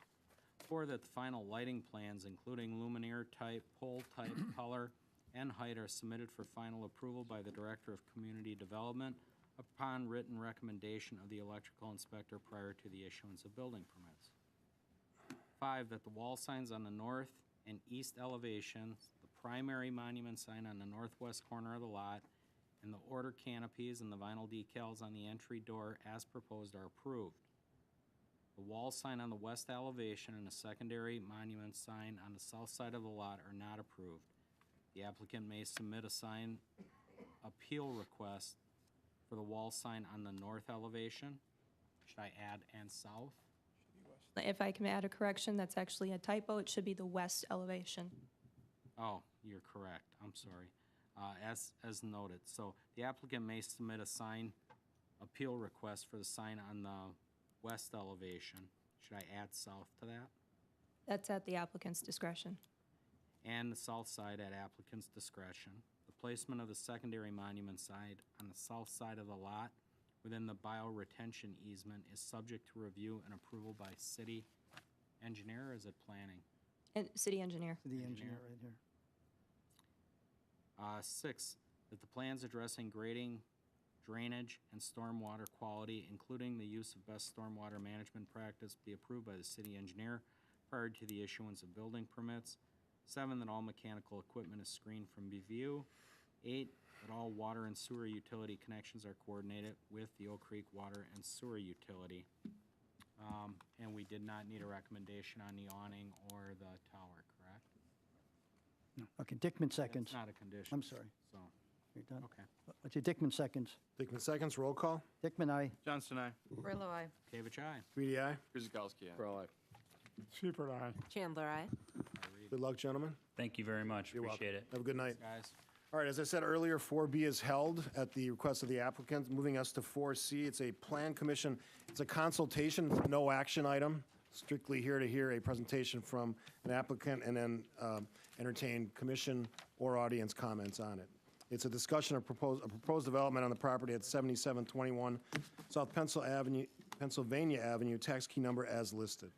4, that the final lighting plans, including luminaire type, pole type, color, and height, are submitted for final approval by the Director of Community Development upon written recommendation of the electrical inspector prior to the issuance of building permits. 5, that the wall signs on the north and east elevations, the primary monument sign on the northwest corner of the lot, and the order canopies and the vinyl decals on the entry door as proposed are approved. The wall sign on the west elevation and a secondary monument sign on the south side of the lot are not approved. The applicant may submit a sign appeal request for the wall sign on the north elevation. Should I add and south? If I can add a correction, that's actually a typo. It should be the west elevation. Oh, you're correct. I'm sorry. As noted. So the applicant may submit a sign appeal request for the sign on the west elevation. Should I add south to that? That's at the applicant's discretion. And the south side at applicant's discretion. The placement of the secondary monument sign on the south side of the lot within the bioretention easement is subject to review and approval by city engineer, or is it planning? And city engineer. The engineer right here. 6, that the plans addressing grading, drainage, and stormwater quality, including the use of best stormwater management practice, be approved by the city engineer prior to the issuance of building permits. 7, that all mechanical equipment is screened from view. 8, that all water and sewer utility connections are coordinated with the Oak Creek Water and Sewer Utility. And we did not need a recommendation on the awning or the tower, correct? Okay, Dickman seconds. That's not a condition. I'm sorry. So, You're done? okay. What's your Dickman seconds? Dickman seconds, roll call. Dickman, aye. Johnston, aye. Grillo, aye. Kavich, aye. Tweedy, aye. Guzekowski, aye. Perl, aye. Seifert, aye. Chandler, aye. Good luck, gentlemen. Thank you very much. You're Appreciate welcome. it. Have a good night. Guys. All right, as I said earlier, 4B is held at the request of the applicant. Moving us to 4C, it's a plan commission. It's a consultation, no action item. Strictly here to hear a presentation from an applicant and then entertain commission or audience comments on it. It's a discussion of proposed development on the property at 7721 South Pennsylvania Avenue, tax key number as listed.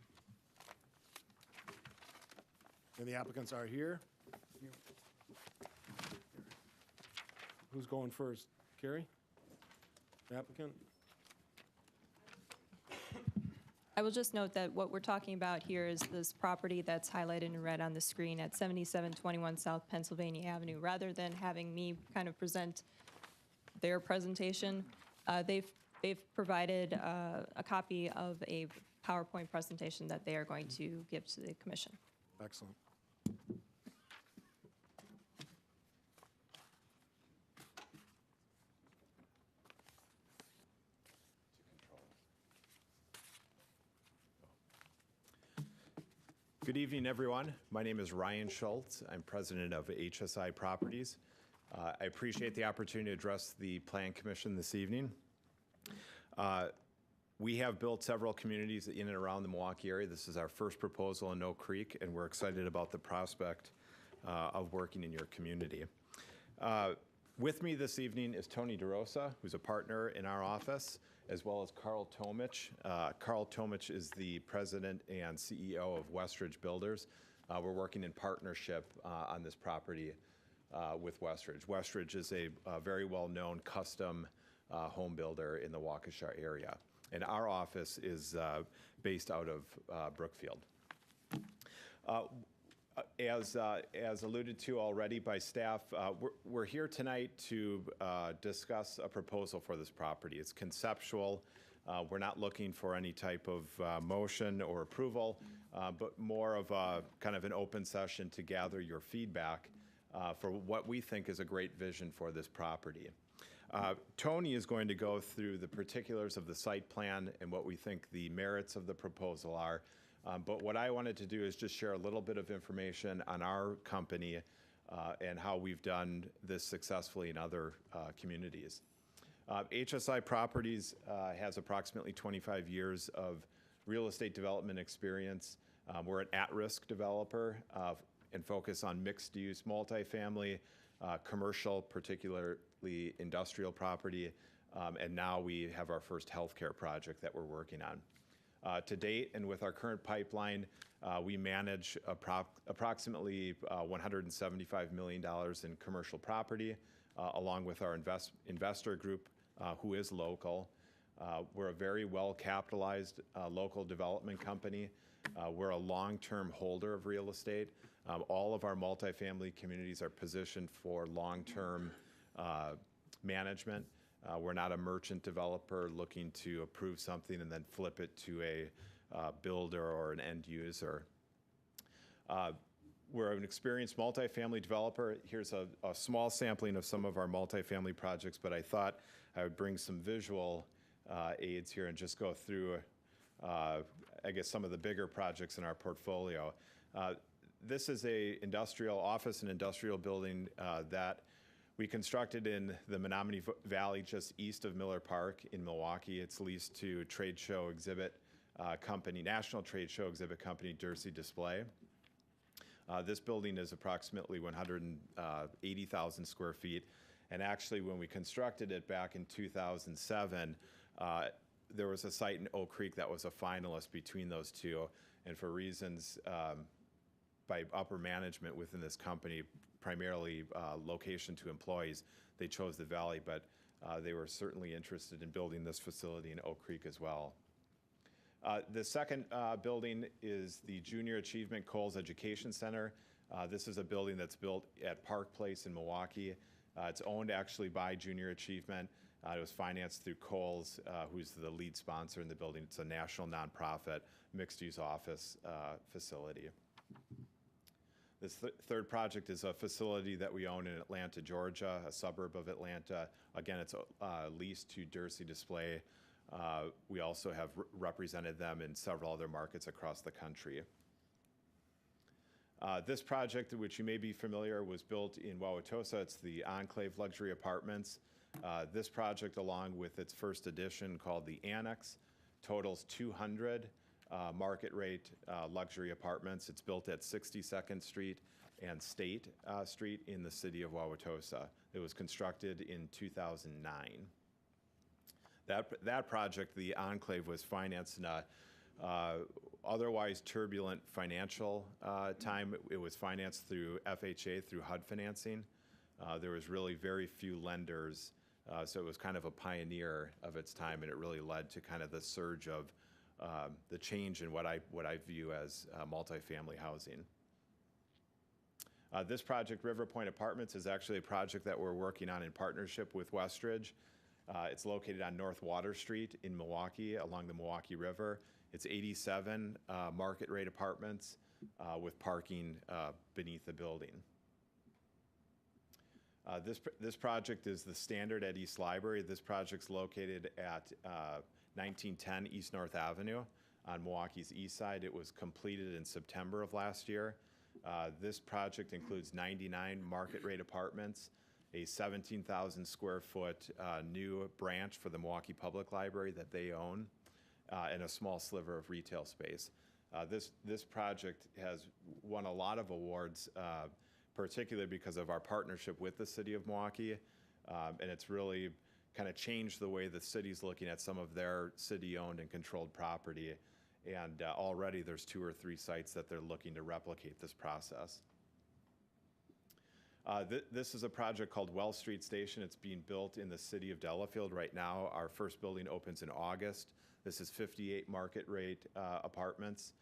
And the applicants are here. Who's going first? Carrie? The applicant? I will just note that what we're talking about here is this property that's highlighted in red on the screen at 7721 South Pennsylvania Avenue. Rather than having me kind of present their presentation, they've provided a copy of a PowerPoint presentation that they are going to give to the commission. Excellent. Good evening, everyone. My name is Ryan Schultz. I'm president of HSI Properties. I appreciate the opportunity to address the Plan Commission this evening. We have built several communities in and around the Milwaukee area. This is our first proposal in Oak Creek, and we're excited about the prospect of working in your community. With me this evening is Tony DeRosa, who's a partner in our office, as well as Carl Tomich. Carl Tomich is the president and CEO of Westridge Builders. We're working in partnership on this property with Westridge. Westridge is a very well-known custom home builder in the Waukesha area. And our office is based out of Brookfield. As alluded to already by staff, we're here tonight to discuss a proposal for this property. It's conceptual. We're not looking for any type of motion or approval, but more of a kind of an open session to gather your feedback for what we think is a great vision for this property. Tony is going to go through the particulars of the site plan and what we think the merits of the proposal are. But what I wanted to do is just share a little bit of information on our company and how we've done this successfully in other communities. HSI Properties has approximately 25 years of real estate development experience. We're an at-risk developer and focus on mixed-use multifamily, commercial, particularly industrial property, and now we have our first healthcare project that we're working on. To date, and with our current pipeline, we manage approximately $175 million in commercial property, along with our investor group, who is local. We're a very well-capitalized local development company. We're a long-term holder of real estate. All of our multifamily communities are positioned for long-term management. We're not a merchant developer looking to approve something and then flip it to a builder or an end user. We're an experienced multifamily developer. Here's a small sampling of some of our multifamily projects, but I thought I would bring some visual aids here and just go through, I guess, some of the bigger projects in our portfolio. This is a industrial office and industrial building that we constructed in the Menominee Valley, just east of Miller Park in Milwaukee. It's leased to trade show exhibit company, National Trade Show Exhibit Company, Jersey Display. This building is approximately 180,000 square feet. And actually, when we constructed it back in 2007, there was a site in Oak Creek that was a finalist between those two. And for reasons by upper management within this company, primarily location to employees, they chose the Valley, but they were certainly interested in building this facility in Oak Creek as well. The second building is the Junior Achievement Coles Education Center. This is a building that's built at Park Place in Milwaukee. It's owned actually by Junior Achievement. It was financed through Coles, who's the lead sponsor in the building. It's a national nonprofit mixed-use office facility. This third project is a facility that we own in Atlanta, Georgia, a suburb of Atlanta. Again, it's leased to Jersey Display. We also have represented them in several other markets across the country. This project, which you may be familiar, was built in Wauwatosa. It's the Enclave Luxury Apartments. This project, along with its first edition called the Annex, totals 200 market rate luxury apartments. It's built at 62nd Street and State Street in the city of Wauwatosa. It was constructed in 2009. That project, the Enclave, was financed in a otherwise turbulent financial time. It was financed through FHA, through HUD financing. There was really very few lenders, so it was kind of a pioneer of its time, and it really led to kind of the surge of the change in what I view as multifamily housing. This project, River Point Apartments, is actually a project that we're working on in partnership with Westridge. It's located on North Water Street in Milwaukee, along the Milwaukee River. It's 87 market rate apartments with parking beneath the building. This project is the Standard at East Library. This project's located at 1910 East North Avenue on Milwaukee's east side. It was completed in September of last year. This project includes 99 market rate apartments, a 17,000 square foot new branch for the Milwaukee Public Library that they own, and a small sliver of retail space. This project has won a lot of awards, particularly because of our partnership with the city of Milwaukee, and it's really kind of changed the way the city's looking at some of their city-owned and controlled property. And already there's 2 or 3 sites that they're looking to replicate this process. This is a project called Well Street Station. It's being built in the city of Delafield right now. Our first building opens in August. This is 58 market rate apartments.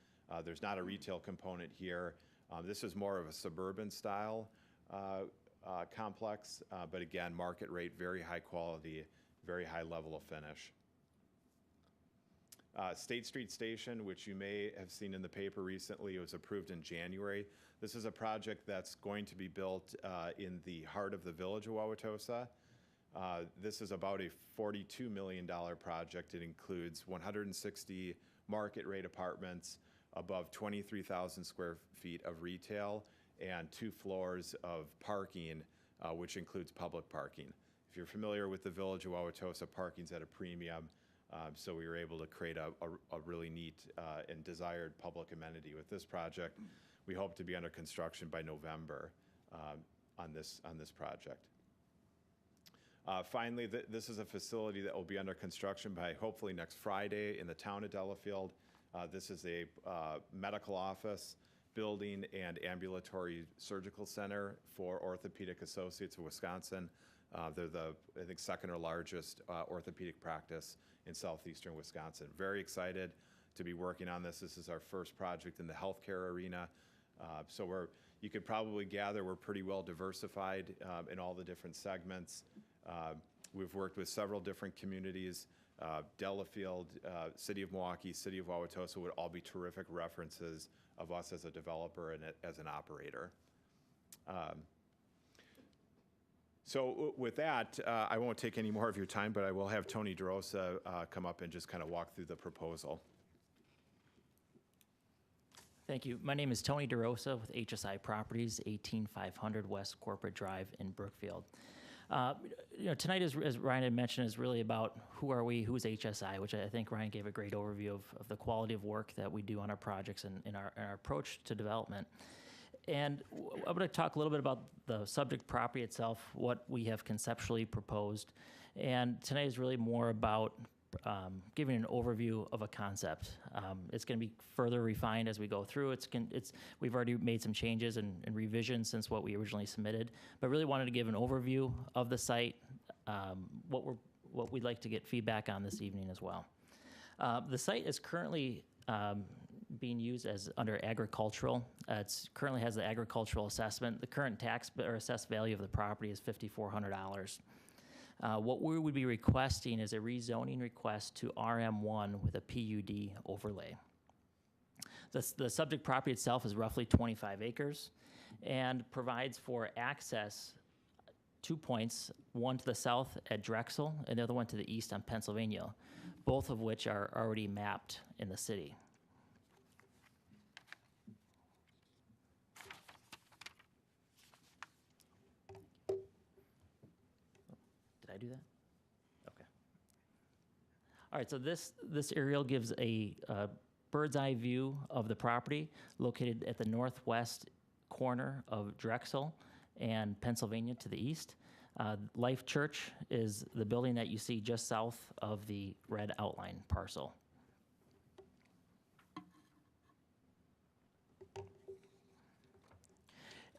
There's not a retail component here. This is more of a suburban style complex, but again, market rate, very high quality, very high level of finish. State Street Station, which you may have seen in the paper recently, was approved in January. This is a project that's going to be built in the heart of the village of Wauwatosa. This is about a $42 million project. It includes 160 market rate apartments, above 23,000 square feet of retail, and 2 floors of parking, which includes public parking. If you're familiar with the village of Wauwatosa, parking's at a premium. So we were able to create a really neat and desired public amenity with this project. We hope to be under construction by November on this project. Finally, this is a facility that will be under construction by hopefully next Friday in the town of Delafield. This is a medical office, building, and ambulatory surgical center for Orthopedic Associates of Wisconsin. They're the, I think, second or largest orthopedic practice in southeastern Wisconsin. Very excited to be working on this. This is our first project in the healthcare arena. So you could probably gather we're pretty well diversified in all the different segments. We've worked with several different communities. Delafield, City of Milwaukee, City of Wauwatosa would all be terrific references of us as a developer and as an operator. So with that, I won't take any more of your time, but I will have Tony DeRosa come up and just kind of walk through the proposal. Thank you. My name is Tony DeRosa with HSI Properties, 18500 West Corporate Drive in Brookfield. Tonight, as Ryan had mentioned, is really about who are we, who's HSI, which I think Ryan gave a great overview of the quality of work that we do on our projects and in our approach to development. And I'm going to talk a little bit about the subject property itself, what we have conceptually proposed. And tonight is really more about giving an overview of a concept. It's going to be further refined as we go through. We've already made some changes and revisions since what we originally submitted, but really wanted to give an overview of the site, what we'd like to get feedback on this evening as well. The site is currently being used as under agricultural. It currently has the agricultural assessment. The current tax or assessed value of the property is $5,400. What we would be requesting is a rezoning request to RM1 with a PUD overlay. The subject property itself is roughly 25 acres and provides for access 2 points, one to the south at Drexel and the other one to the east on Pennsylvania, both of which are already mapped in the city. Did I do that? Okay. All right, so this aerial gives a bird's eye view of the property located at the northwest corner of Drexel and Pennsylvania to the east. Life Church is the building that you see just south of the red outline parcel.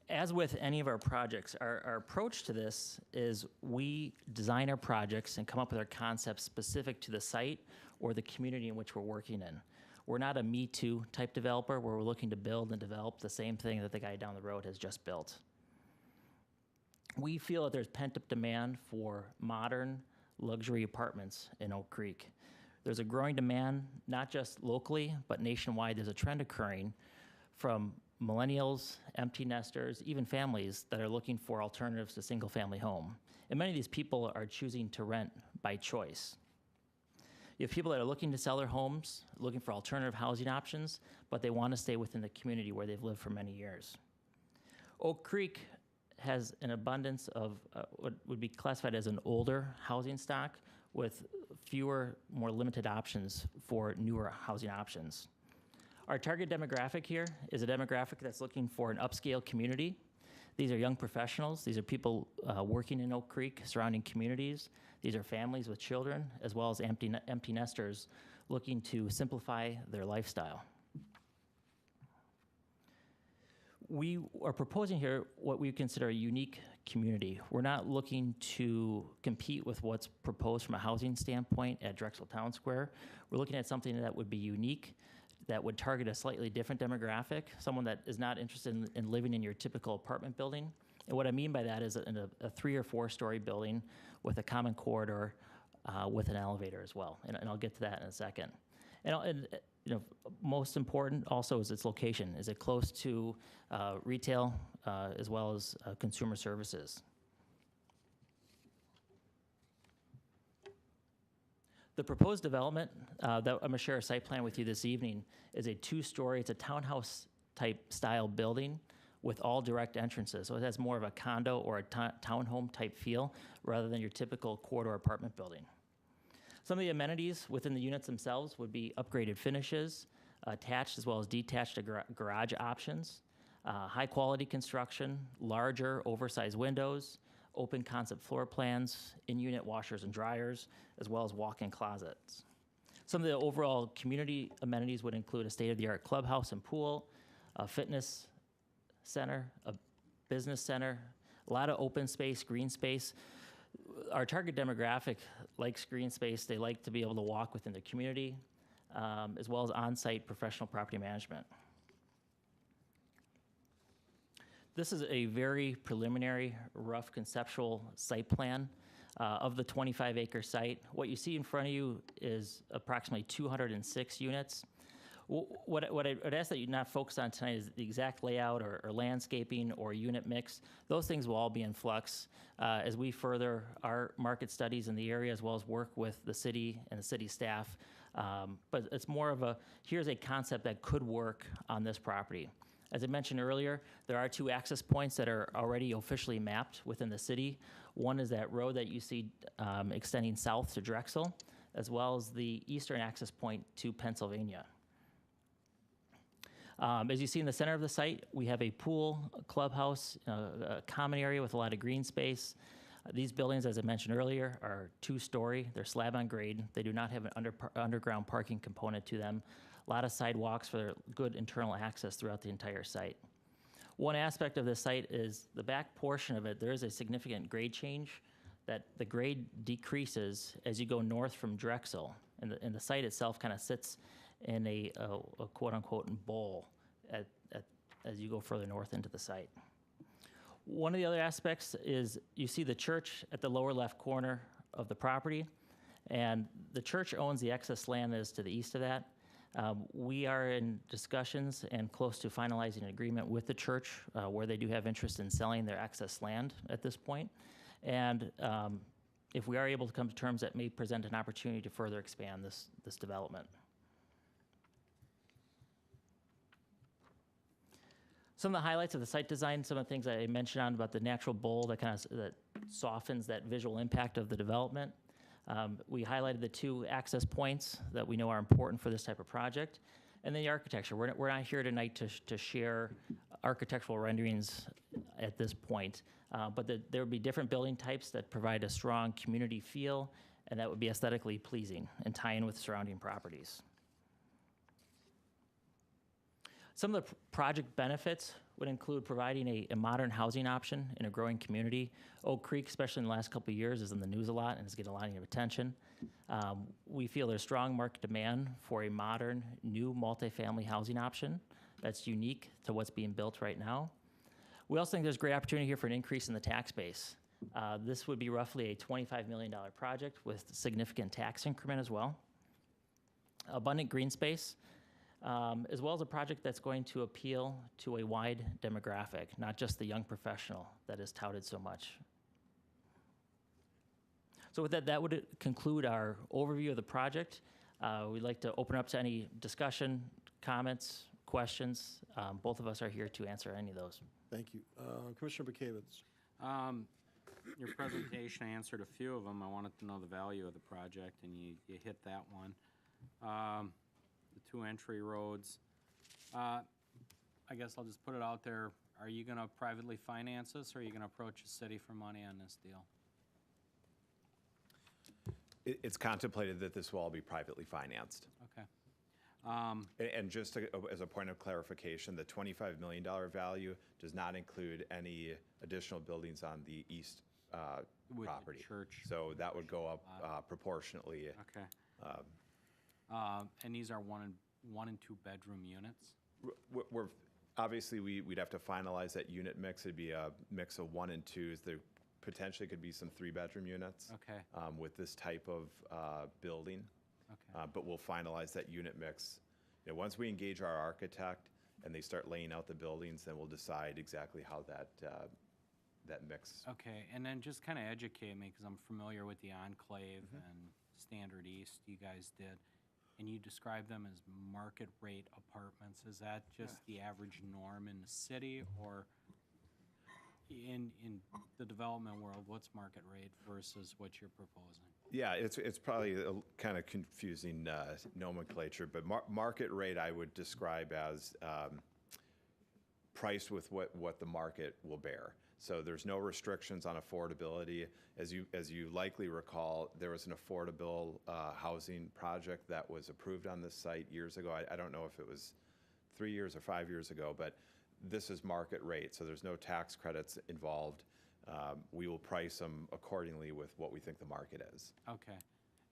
As with any of our projects, our approach to this is we design our projects and come up with our concepts specific to the site or the community in which we're working in. We're not a Me Too type developer where we're looking to build and develop the same thing that the guy down the road has just built. We feel that there's pent-up demand for modern luxury apartments in Oak Creek. There's a growing demand, not just locally, but nationwide. There's a trend occurring from millennials, empty nesters, even families that are looking for alternatives to single-family home. And many of these people are choosing to rent by choice. You have people that are looking to sell their homes, looking for alternative housing options, but they want to stay within the community where they've lived for many years. Oak Creek has an abundance of what would be classified as an older housing stock with fewer, more limited options for newer housing options. Our target demographic here is a demographic that's looking for an upscale community. These are young professionals. These are people working in Oak Creek, surrounding communities. These are families with children, as well as empty nesters looking to simplify their lifestyle. We are proposing here what we consider a unique community. We're not looking to compete with what's proposed from a housing standpoint at Drexel Town Square. We're looking at something that would be unique, that would target a slightly different demographic, someone that is not interested in living in your typical apartment building. And what I mean by that is in a 3 or 4 story building with a common corridor with an elevator as well. And I'll get to that in a second. And most important also is its location. Is it close to retail as well as consumer services? The proposed development that I'm gonna share a site plan with you this evening is a 2-story, it's a townhouse type style building with all direct entrances. So it has more of a condo or a townhome type feel rather than your typical corridor apartment building. Some of the amenities within the units themselves would be upgraded finishes, attached as well as detached garage options, high-quality construction, larger oversized windows, open concept floor plans, in-unit washers and dryers, as well as walk-in closets. Some of the overall community amenities would include a state-of-the-art clubhouse and pool, a fitness center, a business center, a lot of open space, green space. Our target demographic likes green space. They like to be able to walk within the community, as well as on-site professional property management. This is a very preliminary, rough conceptual site plan of the 25-acre site. What you see in front of you is approximately 206 units. What I'd ask that you not focus on tonight is the exact layout or landscaping or unit mix. Those things will all be in flux as we further our market studies in the area, as well as work with the city and the city staff. But it's more of a, here's a concept that could work on this property. As I mentioned earlier, there are 2 access points that are already officially mapped within the city. One is that road that you see extending south to Drexel, as well as the eastern access point to Pennsylvania. As you see in the center of the site, we have a pool, a clubhouse, a common area with a lot of green space. These buildings, as I mentioned earlier, are 2-story. They're slab on grade. They do not have an underground parking component to them. A lot of sidewalks for good internal access throughout the entire site. One aspect of this site is the back portion of it, there is a significant grade change that the grade decreases as you go north from Drexel. And the site itself kind of sits in a quote-unquote bowl as you go further north into the site. One of the other aspects is you see the church at the lower left corner of the property, and the church owns the excess land that is to the east of that. We are in discussions and close to finalizing an agreement with the church where they do have interest in selling their excess land at this point. And if we are able to come to terms, that may present an opportunity to further expand this development. Some of the highlights of the site design, some of the things I mentioned on about the natural bowl that that softens that visual impact of the development. We highlighted the 2 access points that we know are important for this type of project. And then the architecture. We're not here tonight to share architectural renderings at this point, but there would be different building types that provide a strong community feel, and that would be aesthetically pleasing and tie in with surrounding properties. Some of the project benefits would include providing a modern housing option in a growing community. Oak Creek, especially in the last couple of years, is in the news a lot and is getting a lot of attention. We feel there's strong market demand for a modern, new multifamily housing option that's unique to what's being built right now. We also think there's great opportunity here for an increase in the tax base. This would be roughly a $25 million project with significant tax increment as well. Abundant green space. As well as a project that's going to appeal to a wide demographic, not just the young professional that is touted so much. So with that would conclude our overview of the project. We'd like to open up to any discussion, comments, questions. Both of us are here to answer any of those. Thank you. Commissioner Bekavitz. Your presentation answered a few of them. I wanted to know the value of the project, and you hit that one. The 2 entry roads. I guess I'll just put it out there. Are you going to privately finance this, or are you going to approach the city for money on this deal? It's contemplated that this will all be privately financed. Okay. And just as a point of clarification, the $25 million value does not include any additional buildings on the east With property. the church. So that would go up proportionately. Okay. And these are 1 and 2 bedroom units? We're obviously, we'd have to finalize that unit mix. It'd be a mix of 1 and 2s. There potentially could be some 3-bedroom units. Okay. With this type of building. Okay. But we'll finalize that unit mix. Once we engage our architect and they start laying out the buildings, then we'll decide exactly how that mix. Okay, and then just kind of educate me, because I'm familiar with the Enclave and Standard East you guys did, and you described them as market rate apartments. Is that just the average norm in the city, or? in the development world, what's market rate versus what you're proposing? Yeah, it's probably a kind of confusing nomenclature, but market rate I would describe as priced with what the market will bear. So there's no restrictions on affordability. As you likely recall, there was an affordable housing project that was approved on this site years ago. I don't know if it was 3 years or 5 years ago, but this is market rate, so there's no tax credits involved. We will price them accordingly with what we think the market is. Okay.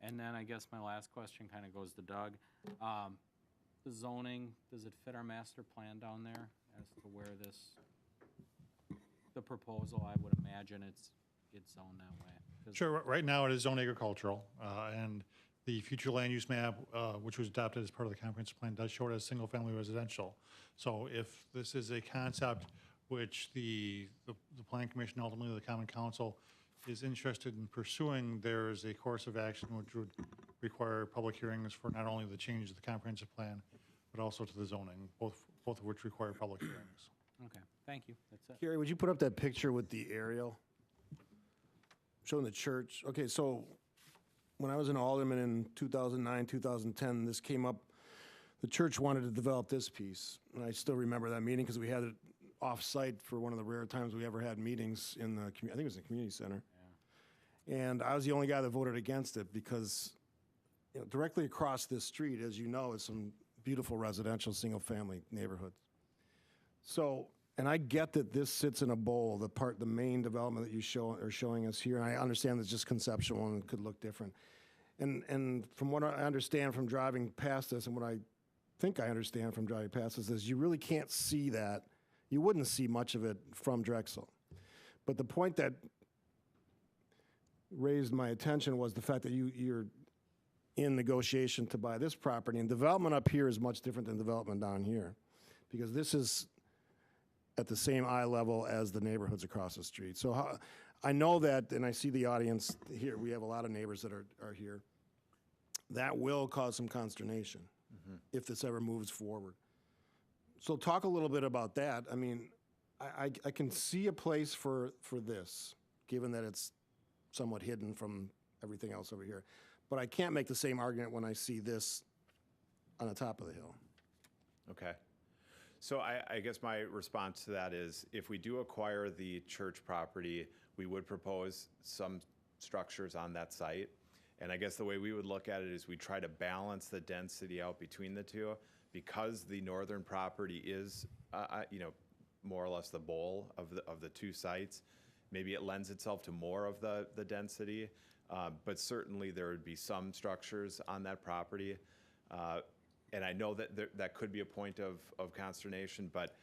And then I guess my last question kind of goes to Doug. The zoning, does it fit our master plan down there as to where the proposal, I would imagine it's zoned that way? 'Cause- Sure, right now it is zone agricultural, and the future land use map, which was adopted as part of the comprehensive plan, does show it as single-family residential. So if this is a concept which the Plan Commission, ultimately the Common Council, is interested in pursuing, there is a course of action which would require public hearings for not only the change to the comprehensive plan, but also to the zoning, both of which require public hearings. Okay, thank you. That's it. Gary, would you put up that picture with the aerial? Showing the church. Okay, so when I was an alderman in 2009, 2010, this came up. The church wanted to develop this piece. And I still remember that meeting because we had it off-site for one of the rare times we ever had meetings in the, I think it was the community center. Yeah. And I was the only guy that voted against it because directly across this street, as you know, is some beautiful residential single-family neighborhoods. So, and I get that this sits in a bowl, the main development that you are showing us here, and I understand it's just conceptual and it could look different. And from what I understand from driving past this, and what I think I understand from driving past this, is you really can't see that. You wouldn't see much of it from Drexel. But the point that raised my attention was the fact that you're in negotiation to buy this property, and development up here is much different than development down here, because this is at the same eye level as the neighborhoods across the street. So I know that, and I see the audience here, we have a lot of neighbors that are here. That will cause some consternation if this ever moves forward. So talk a little bit about that. I mean, I can see a place for this, given that it's somewhat hidden from everything else over here. But I can't make the same argument when I see this on the top of the hill. Okay. So I guess my response to that is, if we do acquire the church property, we would propose some structures on that site. And I guess the way we would look at it is we try to balance the density out between the two, because the northern property is, more or less the bowl of the two sites. Maybe it lends itself to more of the density, but certainly there would be some structures on that property. And I know that that could be a point of consternation, but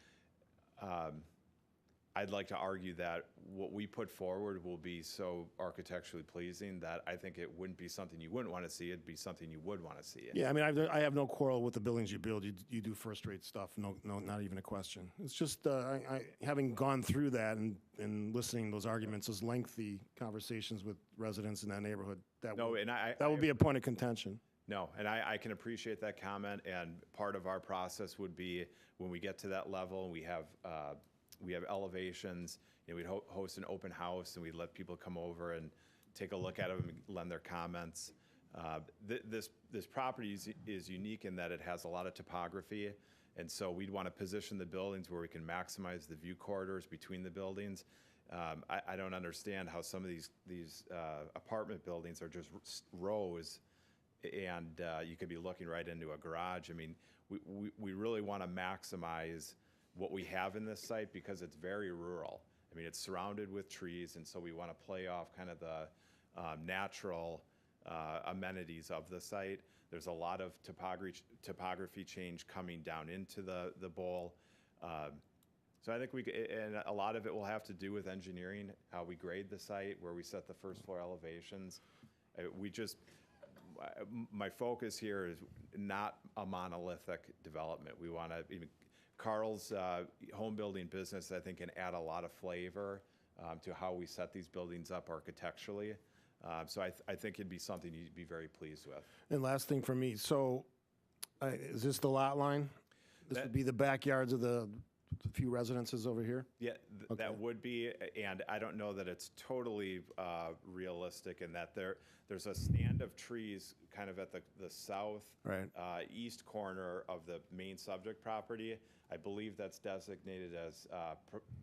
I'd like to argue that what we put forward will be so architecturally pleasing that I think it wouldn't be something you wouldn't want to see. It'd be something you would want to see. Yeah, I mean, I have no quarrel with the buildings you build. You do first-rate stuff. No, not even a question. It's just I having gone through that and listening to those arguments, those lengthy conversations with residents in that neighborhood, that would be a point of contention. No, and I can appreciate that comment, and part of our process would be when we get to that level and we have elevations, we'd host an open house and we'd let people come over and take a look at them and lend their comments. This property is unique in that it has a lot of topography, and so we'd want to position the buildings where we can maximize the view corridors between the buildings. I don't understand how some of these apartment buildings are just rows, and you could be looking right into a garage. I mean, we really want to maximize what we have in this site because it's very rural. I mean, it's surrounded with trees, and so we want to play off kind of the natural amenities of the site. There's a lot of topography change coming down into the bowl. So I think and a lot of it will have to do with engineering, how we grade the site, where we set the first floor elevations. My focus here is not a monolithic development. We want to, Carl's home building business, I think, can add a lot of flavor to how we set these buildings up architecturally. So I think it'd be something you'd be very pleased with. And last thing for me, so is this the lot line? This would be the backyards of the a few residences over here? Yeah, that would be, and I don't know that it's totally realistic in that there's a stand of trees kind of at the south Right. East corner of the main subject property. I believe that's designated as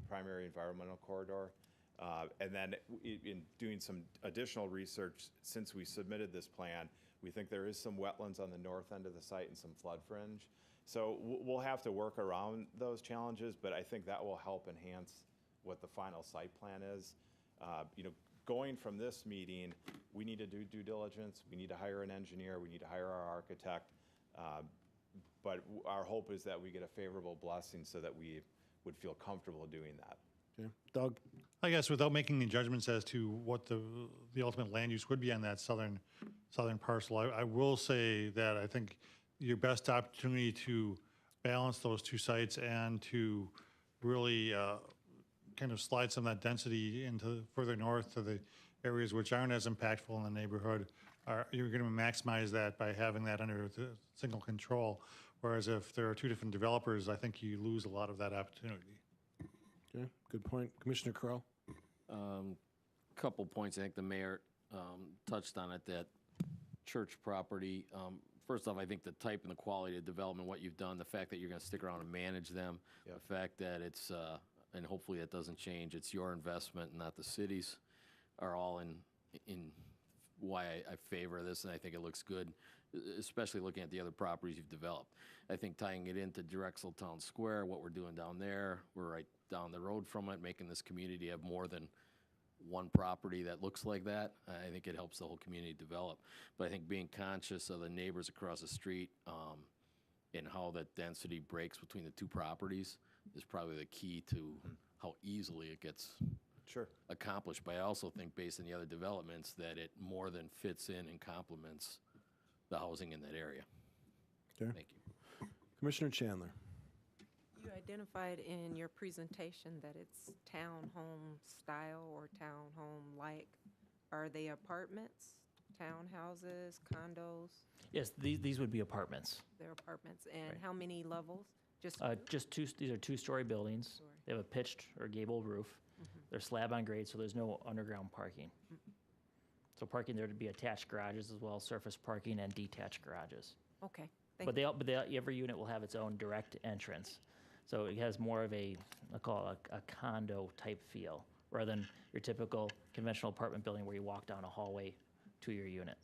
primary environmental corridor. And then in doing some additional research, since we submitted this plan, we think there is some wetlands on the north end of the site and some flood fringe. So we'll have to work around those challenges, but I think that will help enhance what the final site plan is. Going from this meeting, we need to do due diligence. We need to hire an engineer. We need to hire our architect. But our hope is that we get a favorable blessing so that we would feel comfortable doing that. Okay. Doug? I guess without making any judgments as to what the ultimate land use would be on that southern parcel, I will say that I think your best opportunity to balance those two sites and to really kind of slide some of that density into further north to the areas which aren't as impactful in the neighborhood, you're going to maximize that by having that under the single control. Whereas if there are two different developers, I think you lose a lot of that opportunity. Okay, good point. Commissioner Correll? Couple points. I think the mayor touched on it, that church property. First off, I think the type and the quality of development, what you've done, the fact that you're going to stick around and manage them, the fact that it's, and hopefully that doesn't change, it's your investment, not the city's, are all in why I favor this, and I think it looks good, especially looking at the other properties you've developed. I think tying it into Drexel Town Square, what we're doing down there, we're right down the road from it, making this community have more than one property that looks like that. I think it helps the whole community develop. But I think being conscious of the neighbors across the street and how that density breaks between the two properties is probably the key to how easily it gets accomplished. But I also think, based on the other developments, that it more than fits in and complements the housing in that area. Okay. Thank you. Commissioner Chandler? You identified in your presentation that it's townhome style or townhome-like. Are they apartments, townhouses, condos? Yes, these would be apartments. They're apartments. And Right. how many levels? Just Just two. These are two-story buildings. Two-story. They have a pitched or gabled roof. They're slab on grade, so there's no underground parking. So parking there to be attached garages as well, surface parking and detached garages. Okay, But every unit will have its own direct entrance. So it has more of a, I call it a condo type feel, rather than your typical conventional apartment building where you walk down a hallway to your unit.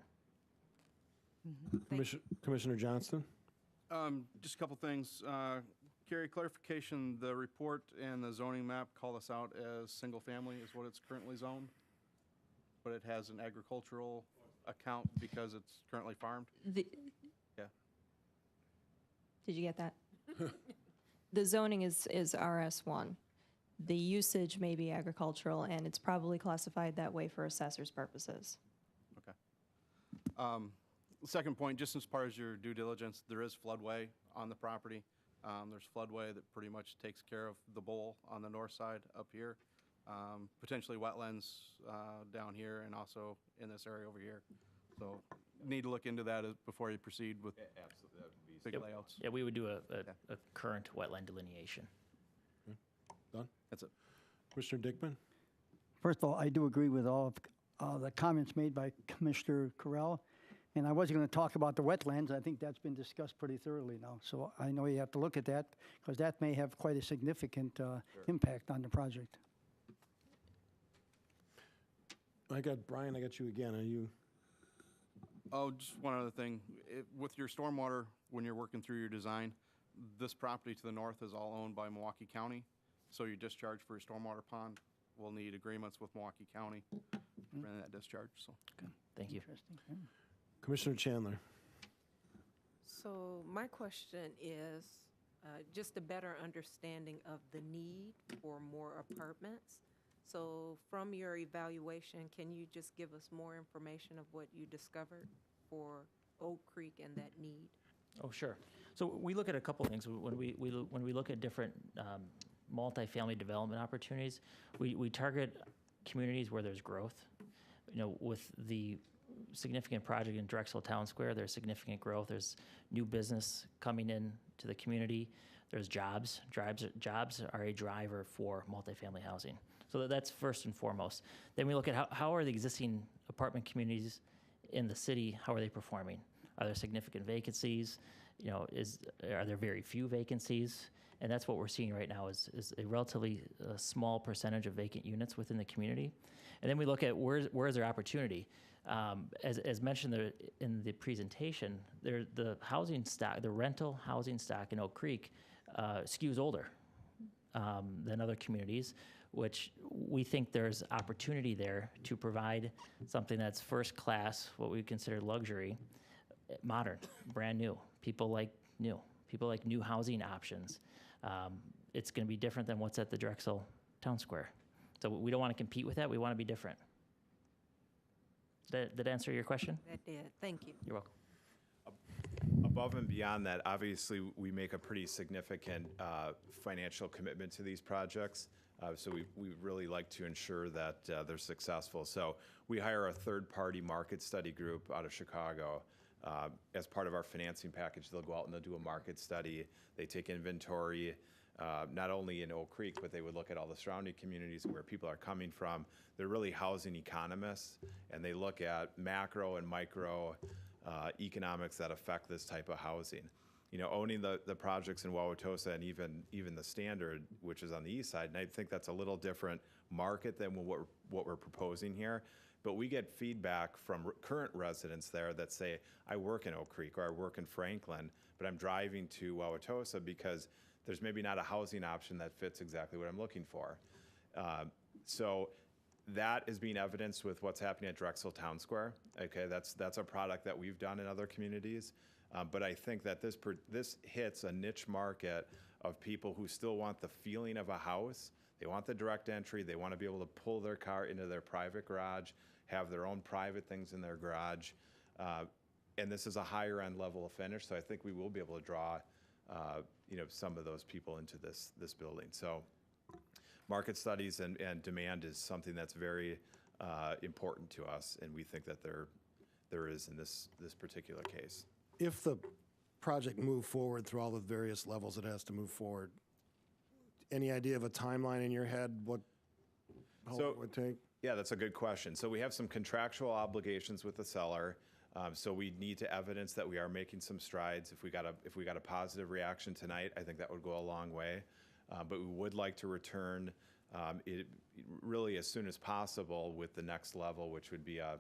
Commissioner Johnston? Just a couple things. Carrie, clarification, the report and the zoning map call this out as single family is what it's currently zoned, but it has an agricultural account because it's currently farmed? Yeah. Did you get that? The zoning is RS1. The usage may be agricultural, and it's probably classified that way for assessor's purposes. Okay. Second point, just as far as your due diligence, there is floodway on the property. There's floodway that pretty much takes care of the bowl on the north side up here. Potentially wetlands down here and also in this area over here. So need to look into that before you proceed with big layouts. Yeah, we would do a current wetland delineation. Done? That's it. Commissioner Dickman? First of all, I do agree with all of the comments made by Commissioner Correll. And I wasn't going to talk about the wetlands. I think that's been discussed pretty thoroughly now. So I know you have to look at that because that may have quite a significant impact on the project. Brian, I got you again. Are you? Oh, just one other thing. With your stormwater, when you're working through your design, this property to the north is all owned by Milwaukee County. So your discharge for your stormwater pond will need agreements with Milwaukee County for that discharge. So. Okay. Thank you. Commissioner Chandler? So my question is just a better understanding of the need for more apartments. So from your evaluation, can you just give us more information of what you discovered for Oak Creek and that need? Oh, sure. So we look at a couple things when we look at different multifamily development opportunities. We target communities where there's growth. With the significant project in Drexel Town Square, there's significant growth. There's new business coming in to the community. There's jobs. Jobs are a driver for multifamily housing. So that's first and foremost. Then we look at how are the existing apartment communities in the city, how are they performing? Are there significant vacancies? You know, are there very few vacancies? And that's what we're seeing right now is a relatively small percentage of vacant units within the community. And then we look at where's there opportunity. As mentioned in the presentation, the housing stock, the rental housing stock in Oak Creek skews older than other communities, which we think there's opportunity there to provide something that's first class, what we consider luxury, modern, brand new. People like new housing options. It's going to be different than what's at the Drexel Town Square. So we don't want to compete with that. We want to be different. Did that answer your question? That did. Thank you. You're welcome. Above and beyond that, obviously, we make a pretty significant financial commitment to these projects. So we really like to ensure that they're successful. So we hire a third-party market study group out of Chicago. As part of our financing package, they'll go out and they'll do a market study. They take inventory, not only in Oak Creek, but they would look at all the surrounding communities where people are coming from. They're really housing economists, and they look at macro and micro economics that affect this type of housing. You know, owning the projects in Wauwatosa and even the Standard, which is on the east side, and I think that's a little different market than what we're proposing here. But we get feedback from current residents there that say, I work in Oak Creek or I work in Franklin, but I'm driving to Wauwatosa because there's maybe not a housing option that fits exactly what I'm looking for. So that is being evidenced with what's happening at Drexel Town Square. Okay, that's a product that we've done in other communities. But I think that this hits a niche market of people who still want the feeling of a house. They want the direct entry. They want to be able to pull their car into their private garage, have their own private things in their garage. And this is a higher end level of finish. So I think we will be able to draw some of those people into this building. So market studies and demand is something that's very important to us. And we think that there is in this particular case. If the project moved forward through all the various levels it has to move forward, any idea of a timeline in your head, how long it would take? Yeah, that's a good question. So we have some contractual obligations with the seller. So we need to evidence that we are making some strides. If we got a positive reaction tonight, I think that would go a long way. But we would like to return it really as soon as possible with the next level, which would be a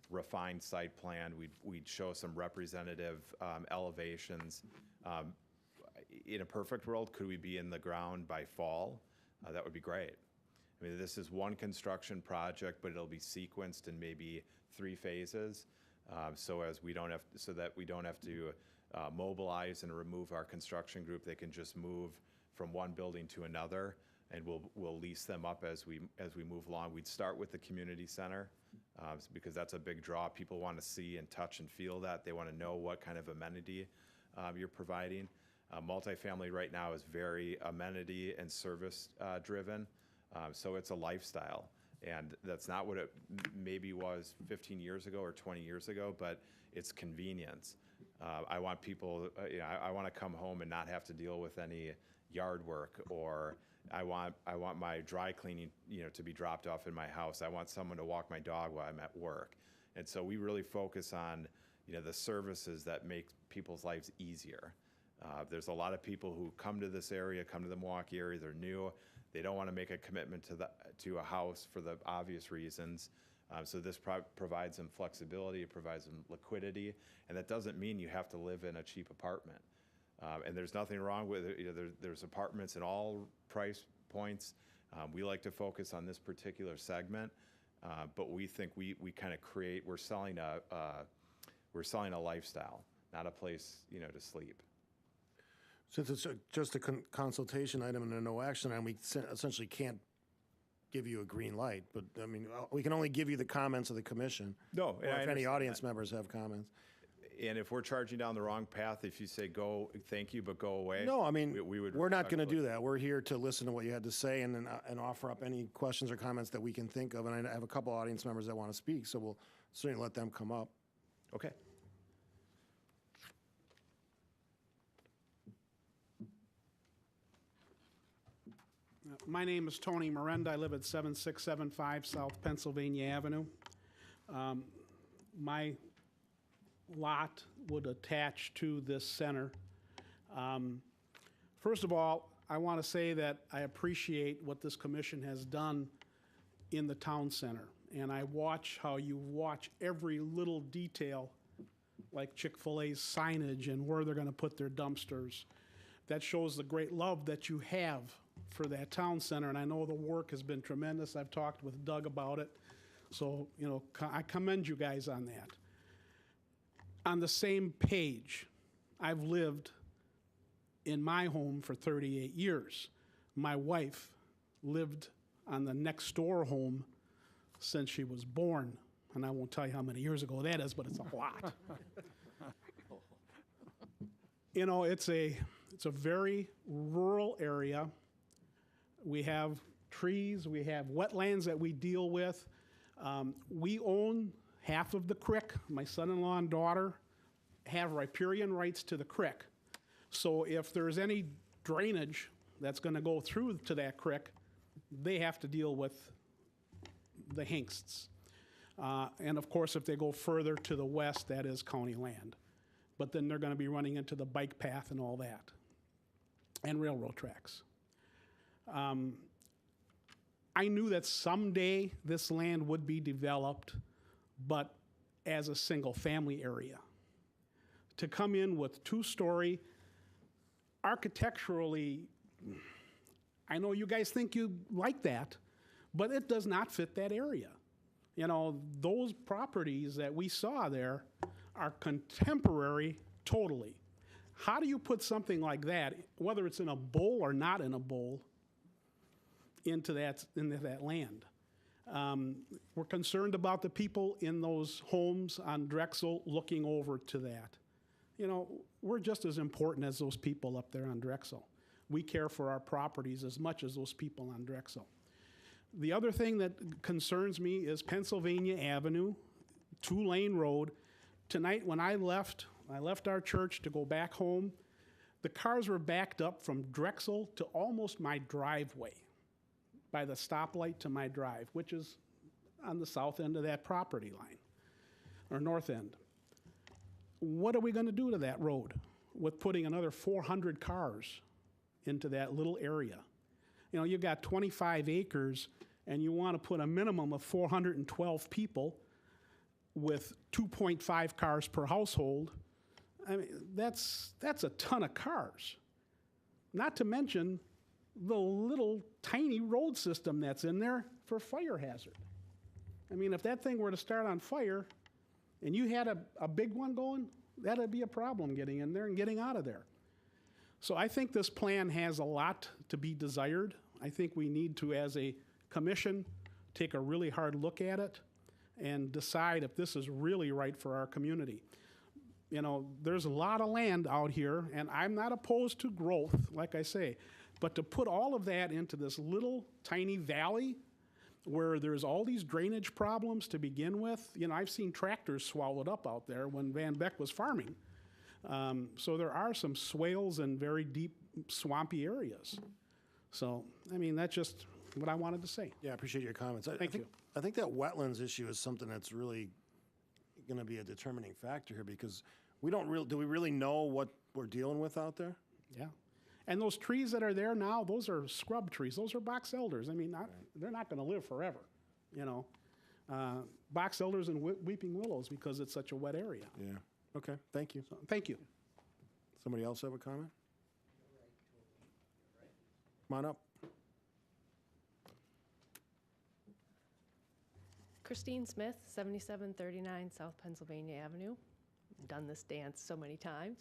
refined site plan. We'd show some representative elevations. In a perfect world, could we be in the ground by fall? That would be great. I mean, this is one construction project, but it'll be sequenced in maybe 3 phases, so that we don't have to mobilize and remove our construction group. They can just move from one building to another, and we'll lease them up as we move along. We'd start with the community center because that's a big draw. People want to see and touch and feel that. They want to know what kind of amenity you're providing. Multifamily right now is very amenity and service driven. So it's a lifestyle, and that's not what it maybe was 15 years ago or 20 years ago, but it's convenience. I want people, I want to come home and not have to deal with any yard work, or I want my dry cleaning, to be dropped off in my house. I want someone to walk my dog while I'm at work. And so we really focus on, the services that make people's lives easier. There's a lot of people who come to this area, come to the Milwaukee area, they're new. They don't want to make a commitment to a house for the obvious reasons. So this provides them flexibility, it provides them liquidity, and that doesn't mean you have to live in a cheap apartment. And there's nothing wrong with it. There's apartments in all price points. We like to focus on this particular segment, but we think we kind of we're selling a lifestyle, not a place to sleep. Since it's just a consultation item and a no action item, we essentially can't give you a green light. But I mean, we can only give you the comments of the commission. No, or if any audience members have comments. And if we're charging down the wrong path, if you say go, thank you, but go away. No, I mean, we're not going to respectfully do that. We're here to listen to what you had to say and offer up any questions or comments that we can think of. And I have a couple audience members that want to speak, so we'll certainly let them come up. Okay. My name is Tony Miranda. I live at 7675 South Pennsylvania Avenue. My lot would attach to this center. First of all, I want to say that I appreciate what this commission has done in the town center. And I watch how you watch every little detail, like Chick-fil-A's signage and where they're going to put their dumpsters. That shows the great love that you have for that town center, and I know the work has been tremendous. I've talked with Doug about it. So, you know, I commend you guys on that. On the same page, I've lived in my home for 38 years. My wife lived on the next door home since she was born. And I won't tell you how many years ago that is, but it's a lot. You know, it's a very rural area. We have trees, we have wetlands that we deal with. We own half of the creek. My son-in-law and daughter have riparian rights to the creek. So if there's any drainage that's going to go through to that creek, they have to deal with the Hinksts. And of course, if they go further to the west, that is county land. But then they're going to be running into the bike path and all that, and railroad tracks. I knew that someday this land would be developed, but as a single-family area. To come in with two-story, architecturally, I know you guys think you like that, but it does not fit that area. You know, those properties that we saw there are contemporary totally. How do you put something like that, whether it's in a bowl or not in a bowl, into that land? We're concerned about the people in those homes on Drexel looking over to that. You know, we're just as important as those people up there on Drexel. We care for our properties as much as those people on Drexel. The other thing that concerns me is Pennsylvania Avenue, 2-lane road. Tonight when I left our church to go back home, the cars were backed up from Drexel to almost my driveway, by the stoplight to my drive, which is on the south end of that property line, or north end. What are we going to do to that road with putting another 400 cars into that little area? You know, you've got 25 acres, and you want to put a minimum of 412 people with 2.5 cars per household. I mean, that's a ton of cars. Not to mention the little tiny road system that's in there for fire hazard. I mean, if that thing were to start on fire and you had a big one going, that'd be a problem getting in there and getting out of there. So I think this plan has a lot to be desired. I think we need to, as a commission, take a really hard look at it and decide if this is really right for our community. You know, there's a lot of land out here, and I'm not opposed to growth, like I say, but to put all of that into this little tiny valley where there's all these drainage problems to begin with, you know, I've seen tractors swallowed up out there when Van Beck was farming. So there are some swales and very deep swampy areas. So, I mean, that's just what I wanted to say. Yeah, I appreciate your comments. Thank you. I think that wetlands issue is something that's really going to be a determining factor here, because do we really know what we're dealing with out there? Yeah. And those trees that are there now, those are scrub trees. Those are box elders. I mean, they're not going to live forever, you know. Box elders and weeping willows, because it's such a wet area. Yeah. Okay, thank you. So, thank you. Somebody else have a comment? Come on up. Christine Smith, 7739 South Pennsylvania Avenue. Done this dance so many times.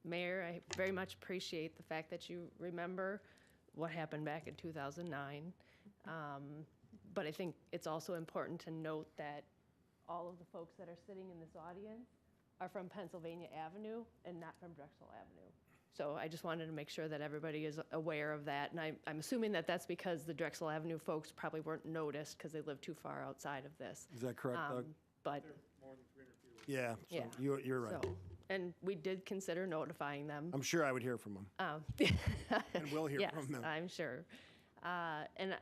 Mayor, I very much appreciate the fact that you remember what happened back in 2009. But I think it's also important to note that all of the folks that are sitting in this audience are from Pennsylvania Avenue and not from Drexel Avenue. So I just wanted to make sure that everybody is aware of that. And I'm assuming that that's because the Drexel Avenue folks probably weren't noticed because they live too far outside of this. Is that correct, Doug? But Yeah, so yeah. You're right. So, and we did consider notifying them. I'm sure I would hear from them. And we'll hear Yes, from them. I'm sure. And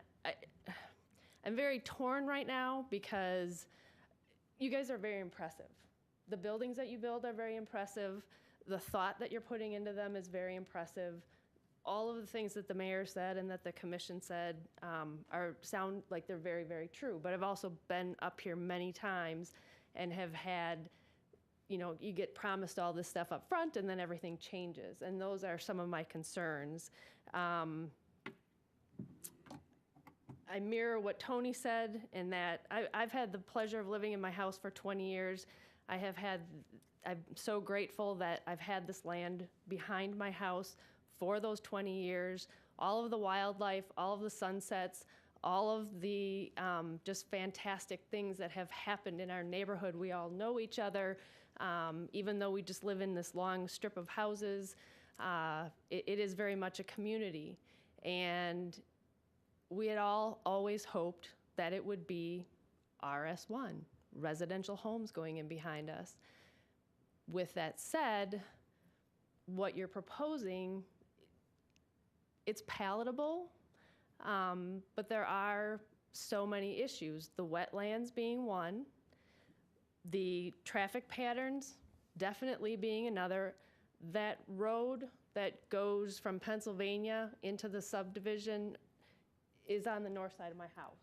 I'm very torn right now because you guys are very impressive. The buildings that you build are very impressive. The thought that you're putting into them is very impressive. All of the things that the mayor said and that the commission said sound like they're very, very true. But I've also been up here many times and have had, you get promised all this stuff up front and then everything changes. And those are some of my concerns. I mirror what Tony said in that I've had the pleasure of living in my house for 20 years. I'm so grateful that I've had this land behind my house for those 20 years. All of the wildlife, all of the sunsets, all of the just fantastic things that have happened in our neighborhood. We all know each other, even though we just live in this long strip of houses. It is very much a community. And we had all always hoped that it would be RS1, residential homes going in behind us. With that said, what you're proposing, it's palatable, but there are so many issues. The wetlands being one, the traffic patterns definitely being another. That road that goes from Pennsylvania into the subdivision is on the north side of my house.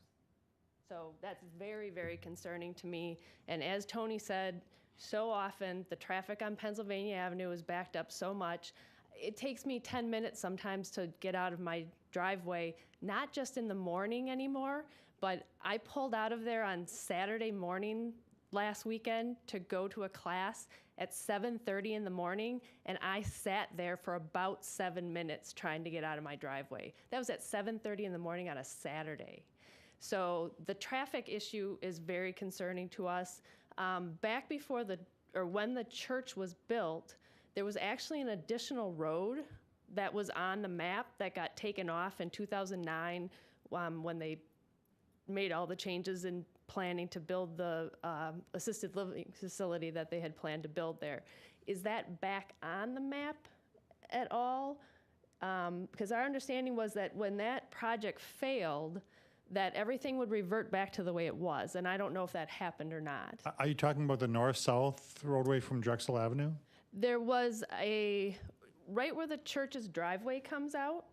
So that's very, very concerning to me. And as Tony said, so often the traffic on Pennsylvania Avenue is backed up so much. It takes me 10 minutes sometimes to get out of my driveway, not just in the morning anymore, but I pulled out of there on Saturday morning last weekend to go to a class at 7:30 in the morning, and I sat there for about 7 minutes trying to get out of my driveway. That was at 7:30 in the morning on a Saturday. So the traffic issue is very concerning to us. Back before when the church was built, there was actually an additional road that was on the map that got taken off in 2009 when they made all the changes in planning to build the assisted living facility that they had planned to build there. Is that back on the map at all? Because our understanding was that when that project failed, that everything would revert back to the way it was, and I don't know if that happened or not. Are you talking about the north-south roadway from Drexel Avenue? There was right where the church's driveway comes out,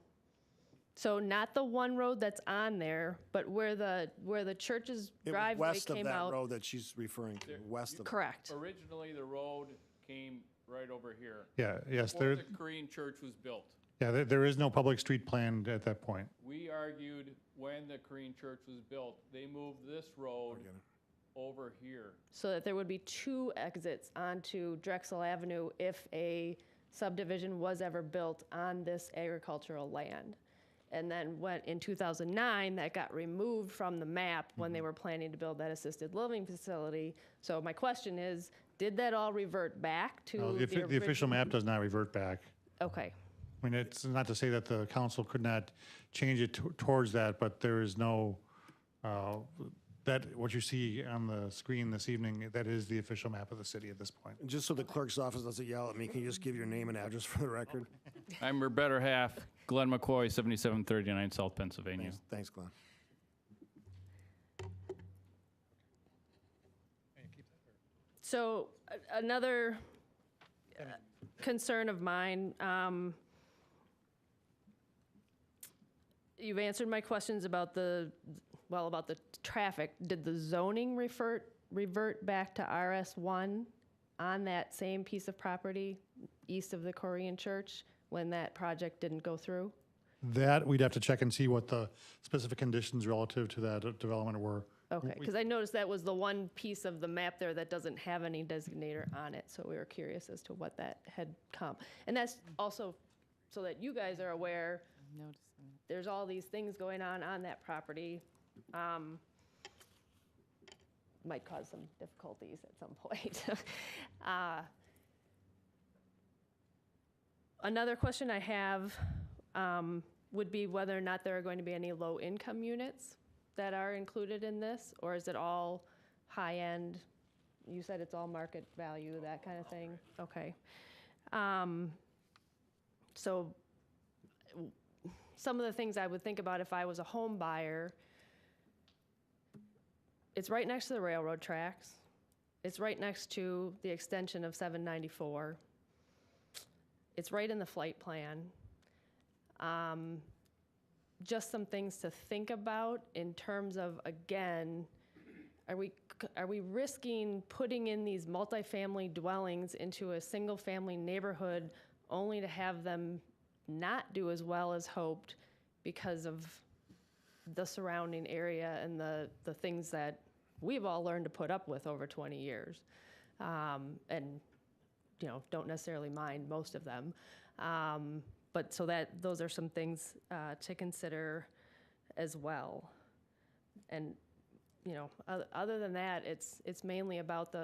so not the one road that's on there, but where the church's It was driveway west of came that out. road that she's referring to, west of. Correct. Originally, the road came right over here. Yeah, yes, Before there, the Korean church was built. yeah, there is no public street planned at that point. We argued when the Korean church was built, they moved this road over here. So that there would be two exits onto Drexel Avenue if a subdivision was ever built on this agricultural land. And then in 2009, that got removed from the map when they were planning to build that assisted living facility. So my question is, did that all revert back to No, the official original- map does not revert back. Okay. I mean, it's not to say that the council could not change it towards that, but there is no, what you see on the screen this evening, that is the official map of the city at this point. And just so the clerk's office doesn't yell at me, can you just give your name and address for the record? I'm your better half, Glenn McCoy, 7739 South Pennsylvania. Thanks, Glenn. So another concern of mine, you've answered my questions about the traffic. Did the zoning revert back to RS1 on that same piece of property east of the Korean church when that project didn't go through? That, we'd have to check and see what the specific conditions relative to that development were. Okay, because I noticed that was the one piece of the map there that doesn't have any designator on it, so we were curious as to what that had come. And that's also so that you guys are aware, there's all these things going on that property. Might cause some difficulties at some point. Another question I have would be whether or not there are going to be any low-income units that are included in this, or is it all high-end you said it's all market value, that kind of thing? Okay. So some of the things I would think about if I was a home buyer, it's right next to the railroad tracks. It's right next to the extension of 794. It's right in the flight plan. Just some things to think about in terms of, again, are we risking putting in these multifamily dwellings into a single-family neighborhood only to have them not do as well as hoped because of the surrounding area and the things that we've all learned to put up with over 20 years, and don't necessarily mind most of them. But so those are some things to consider as well. And other than that, it's mainly about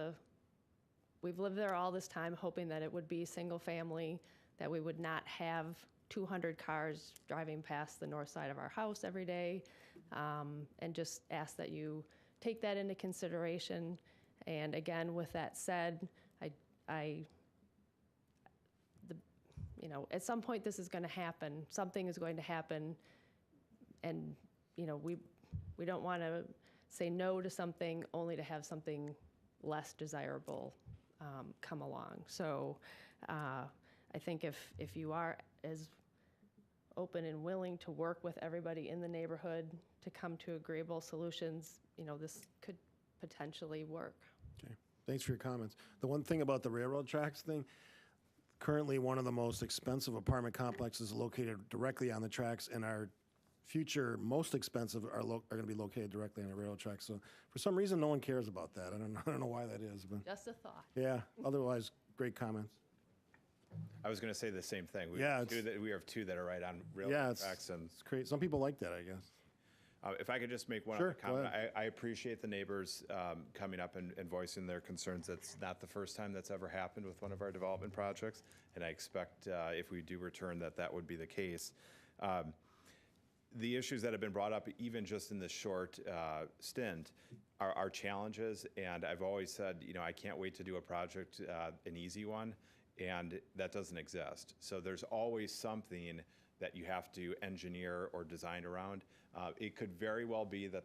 we've lived there all this time hoping that it would be single family, that we would not have 200 cars driving past the north side of our house every day, and just ask that you take that into consideration. And again, with that said, at some point this is going to happen. Something is going to happen, and we don't want to say no to something only to have something less desirable come along. So I think if you are as open and willing to work with everybody in the neighborhood to come to agreeable solutions, this could potentially work. Okay, thanks for your comments. The one thing about the railroad tracks thing, currently one of the most expensive apartment complexes located directly on the tracks, and our future most expensive are going to be located directly on the railroad tracks. So for some reason, no one cares about that. I don't know why that is, but Just a thought. yeah. Otherwise, great comments. I was going to say the same thing. We Yeah, have two that are right on railroad Yeah, tracks, and it's great. Some people like that, I guess. if I could just make one Sure, other go comment, I appreciate the neighbors coming up and voicing their concerns. That's not the first time that's ever happened with one of our development projects, and I expect if we do return that would be the case. The issues that have been brought up, even just in this short stint, are challenges, and I've always said, I can't wait to do a project, an easy one, and that doesn't exist. So there's always something that you have to engineer or design around. It could very well be that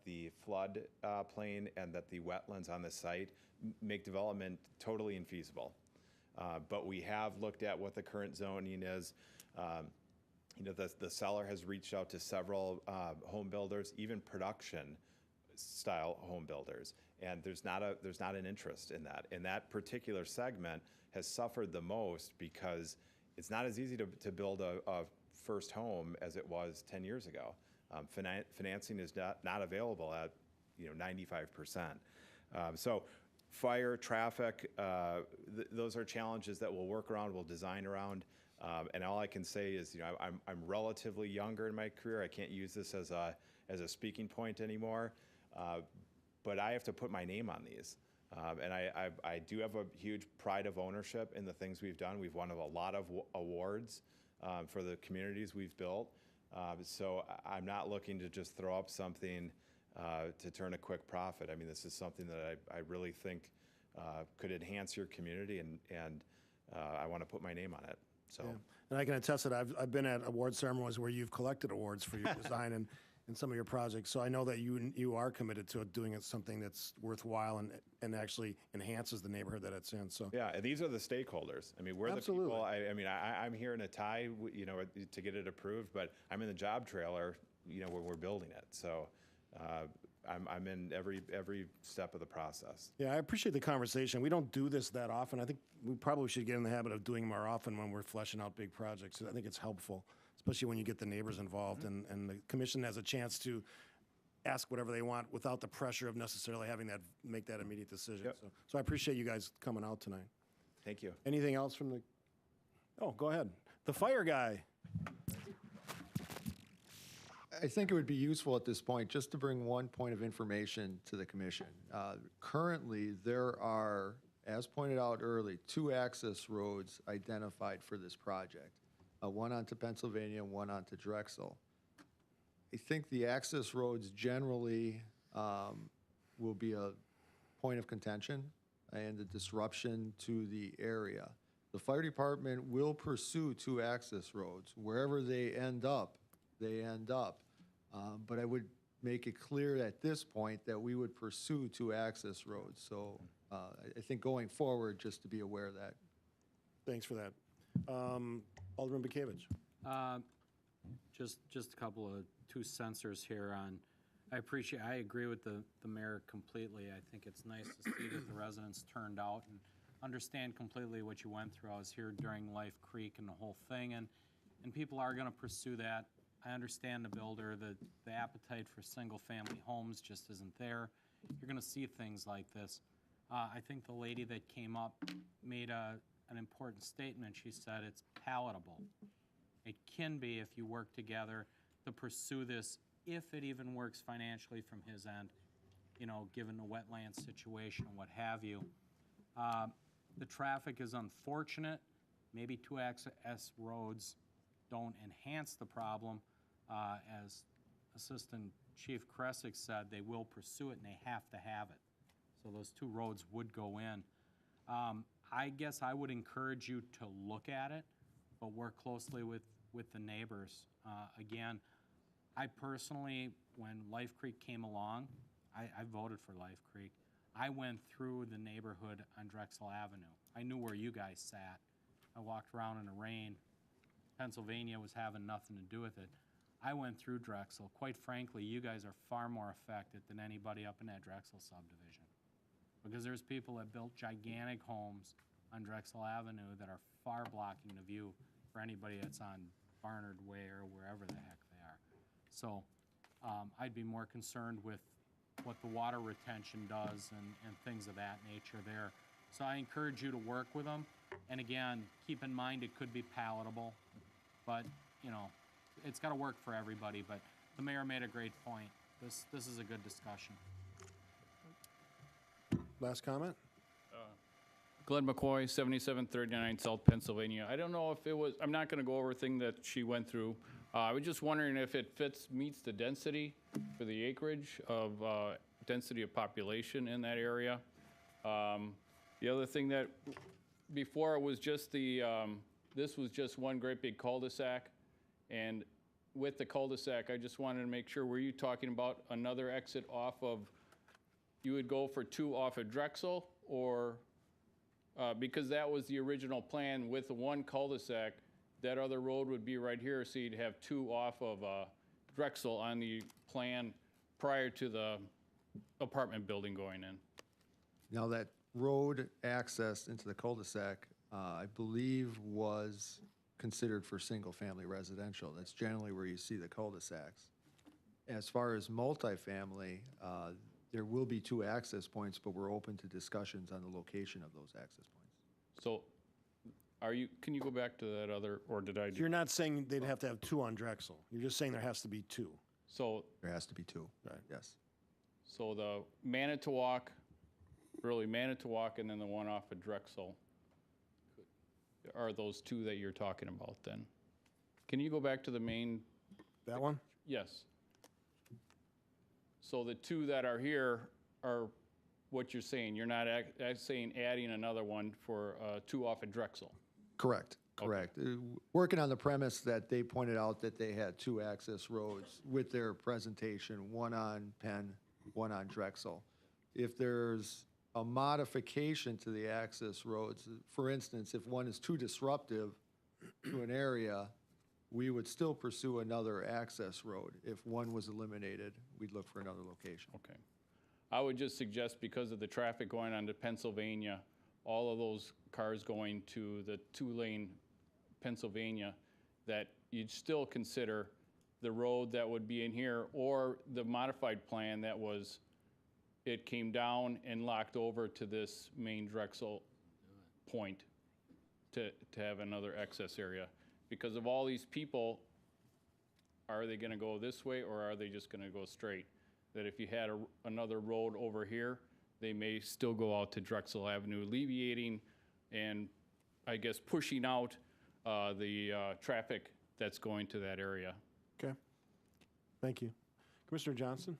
the flood plain and that the wetlands on the site make development totally infeasible. But we have looked at what the current zoning is. The seller has reached out to several home builders, even production style home builders, and there's not an interest in that. And that particular segment has suffered the most because it's not as easy to build a first home as it was 10 years ago. Financing is not available at 95%. So fire, traffic, those are challenges that we'll work around, we'll design around. And all I can say is, I'm relatively younger in my career. I can't use this as a speaking point anymore, but I have to put my name on these. And I do have a huge pride of ownership in the things we've done. We've won a lot of awards for the communities we've built. So I'm not looking to just throw up something to turn a quick profit. I mean, this is something that I really think could enhance your community, and I want to put my name on it. So, Yeah. And I can attest that I've been at award ceremonies where you've collected awards for your design and some of your projects. So I know that you are committed to doing something that's worthwhile and actually enhances the neighborhood that it's in. So yeah, and these are the stakeholders. I mean, we're Absolutely. the people. I'm here in a tie, to get it approved, but I'm in the job trailer, when we're building it. So I'm in every step of the process. yeah, I appreciate the conversation. We don't do this that often. I think we probably should get in the habit of doing more often when we're fleshing out big projects. I think it's helpful, especially when you get the neighbors involved and the commission has a chance to ask whatever they want without the pressure of necessarily having that make that immediate decision. Yep. So I appreciate you guys coming out tonight. Thank you. Anything else from the? Oh, go ahead. The fire guy. I think it would be useful at this point just to bring one point of information to the commission. Currently, there are, as pointed out early, 2 access roads identified for this project, one onto Pennsylvania and one onto Drexel. I think the access roads generally will be a point of contention and the disruption to the area. The fire department will pursue 2 access roads. Wherever they end up, they end up. But I would make it clear at this point that we would pursue 2 access roads. So I think going forward, just to be aware of that. Thanks for that. Alderman Bekavich. Just a couple of 2 cents here on, I agree with the mayor completely. I think it's nice to see that the residents turned out and understand completely what you went through. I was here during Life Creek and the whole thing, and people are gonna pursue that. I understand the builder, the appetite for single-family homes just isn't there. You're gonna see things like this. I think the lady that came up made an important statement. She said it's palatable. It can be if you work together to pursue this, if it even works financially from his end, you know, given the wetland situation and what have you. The traffic is unfortunate. Maybe 2 access roads don't enhance the problem. As Assistant Chief Kresick said, they will pursue it and they have to have it. So those 2 roads would go in. I guess I would encourage you to look at it, but work closely with the neighbors. Again, I personally, when Life Creek came along, I voted for Life Creek. I went through the neighborhood on Drexel Avenue. I knew where you guys sat. I walked around in the rain. Pennsylvania was having nothing to do with it. I went through Drexel. Quite frankly, you guys are far more affected than anybody up in that Drexel subdivision. Because there's people that built gigantic homes on Drexel Avenue that are far blocking the view for anybody that's on Barnard Way or wherever the heck they are. So I'd be more concerned with what the water retention does and things of that nature there. So I encourage you to work with them. And again, keep in mind it could be palatable, but you know, it's got to work for everybody. But the mayor made a great point. This is a good discussion. Last comment? Glenn McCoy, 7739 South Pennsylvania. I don't know if it was, I'm not going to go over everything that she went through. I was just wondering if it meets the density for the acreage of density of population in that area. The other thing that before it was just this was just one great big cul-de-sac. And with the cul-de-sac, I just wanted to make sure, were you talking about another exit off of, you would go for 2 off of Drexel, or because that was the original plan with the one cul-de-sac, that other road would be right here, so you'd have 2 off of Drexel on the plan prior to the apartment building going in. Now, that road access into the cul-de-sac, I believe, was considered for single-family residential. That's generally where you see the cul-de-sacs. As far as multifamily, there will be 2 access points, but we're open to discussions on the location of those access points. So can you go back to that other, or did I So you're not saying they'd have to have 2 on Drexel. You're just saying there has to be 2. So there has to be 2. Right. Yes. So the Manitowoc, really Manitowoc, and then the one off of Drexel are those 2 that you're talking about then? Can you go back to the main? That one? Yes. So the 2 that are here are what you're saying. You're not saying adding another one for 2 off of Drexel. Correct. Correct. Working on the premise that they pointed out that they had 2 access roads with their presentation, one on Penn, one on Drexel. If there's a modification to the access roads, for instance, if one is too disruptive to an area, we would still pursue another access road. If one was eliminated, we'd look for another location. Okay. I would just suggest, because of the traffic going on to Pennsylvania, all of those cars going to the 2-lane Pennsylvania, that you'd still consider the road that would be in here, or the modified plan that was, it came down and locked over to this main Drexel point to have another access area. Because of all these people, are they going to go this way, or are they just going to go straight? That if you had another road over here, they may still go out to Drexel Avenue, alleviating and I guess pushing out the traffic that's going to that area. Okay. Thank you. Commissioner Johnson?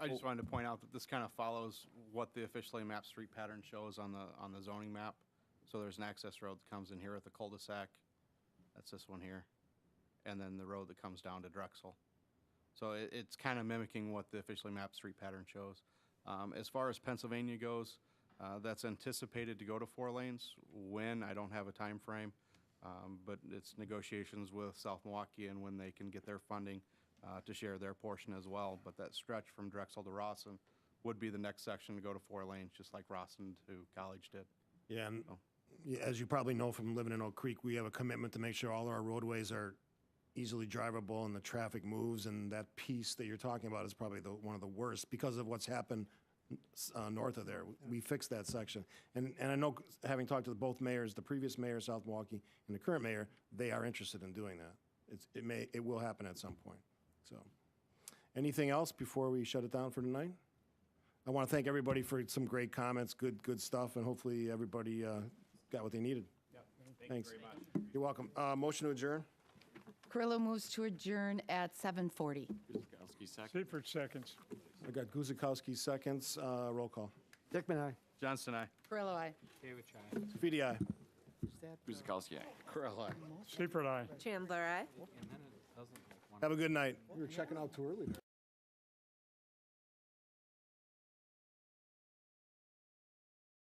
I just wanted to point out that this kind of follows what the officially mapped street pattern shows on the zoning map. So there's an access road that comes in here at the cul-de-sac. That's this one here. And then the road that comes down to Drexel. So it's kind of mimicking what the officially mapped street pattern shows. As far as Pennsylvania goes, that's anticipated to go to 4 lanes. When, I don't have a time frame, but it's negotiations with South Milwaukee and when they can get their funding to share their portion as well. But that stretch from Drexel to Rawson would be the next section to go to 4 lanes, just like Rawson to College did. Yeah, and yeah, as you probably know from living in Oak Creek, we have a commitment to make sure all of our roadways are easily drivable and the traffic moves, and that piece that you're talking about is probably one of the worst because of what's happened north of there. We fixed that section. And I know, having talked to both mayors, the previous mayor of South Milwaukee and the current mayor, they are interested in doing that. It will happen at some point. So, anything else before we shut it down for tonight? I want to thank everybody for some great comments, good stuff, and hopefully everybody got what they needed. Yep. Thanks. Thank you very much. You're welcome. Motion to adjourn? Carrillo moves to adjourn at 7:40. Seifert seconds. I got Guzekowski seconds. Roll call. Dickman, aye. Johnston, aye. Carrillo, aye. Fidi, aye. Guzekowski, aye. Correll, aye. Seifert, aye. Chandler, aye. Have a good night. We were checking out too early there.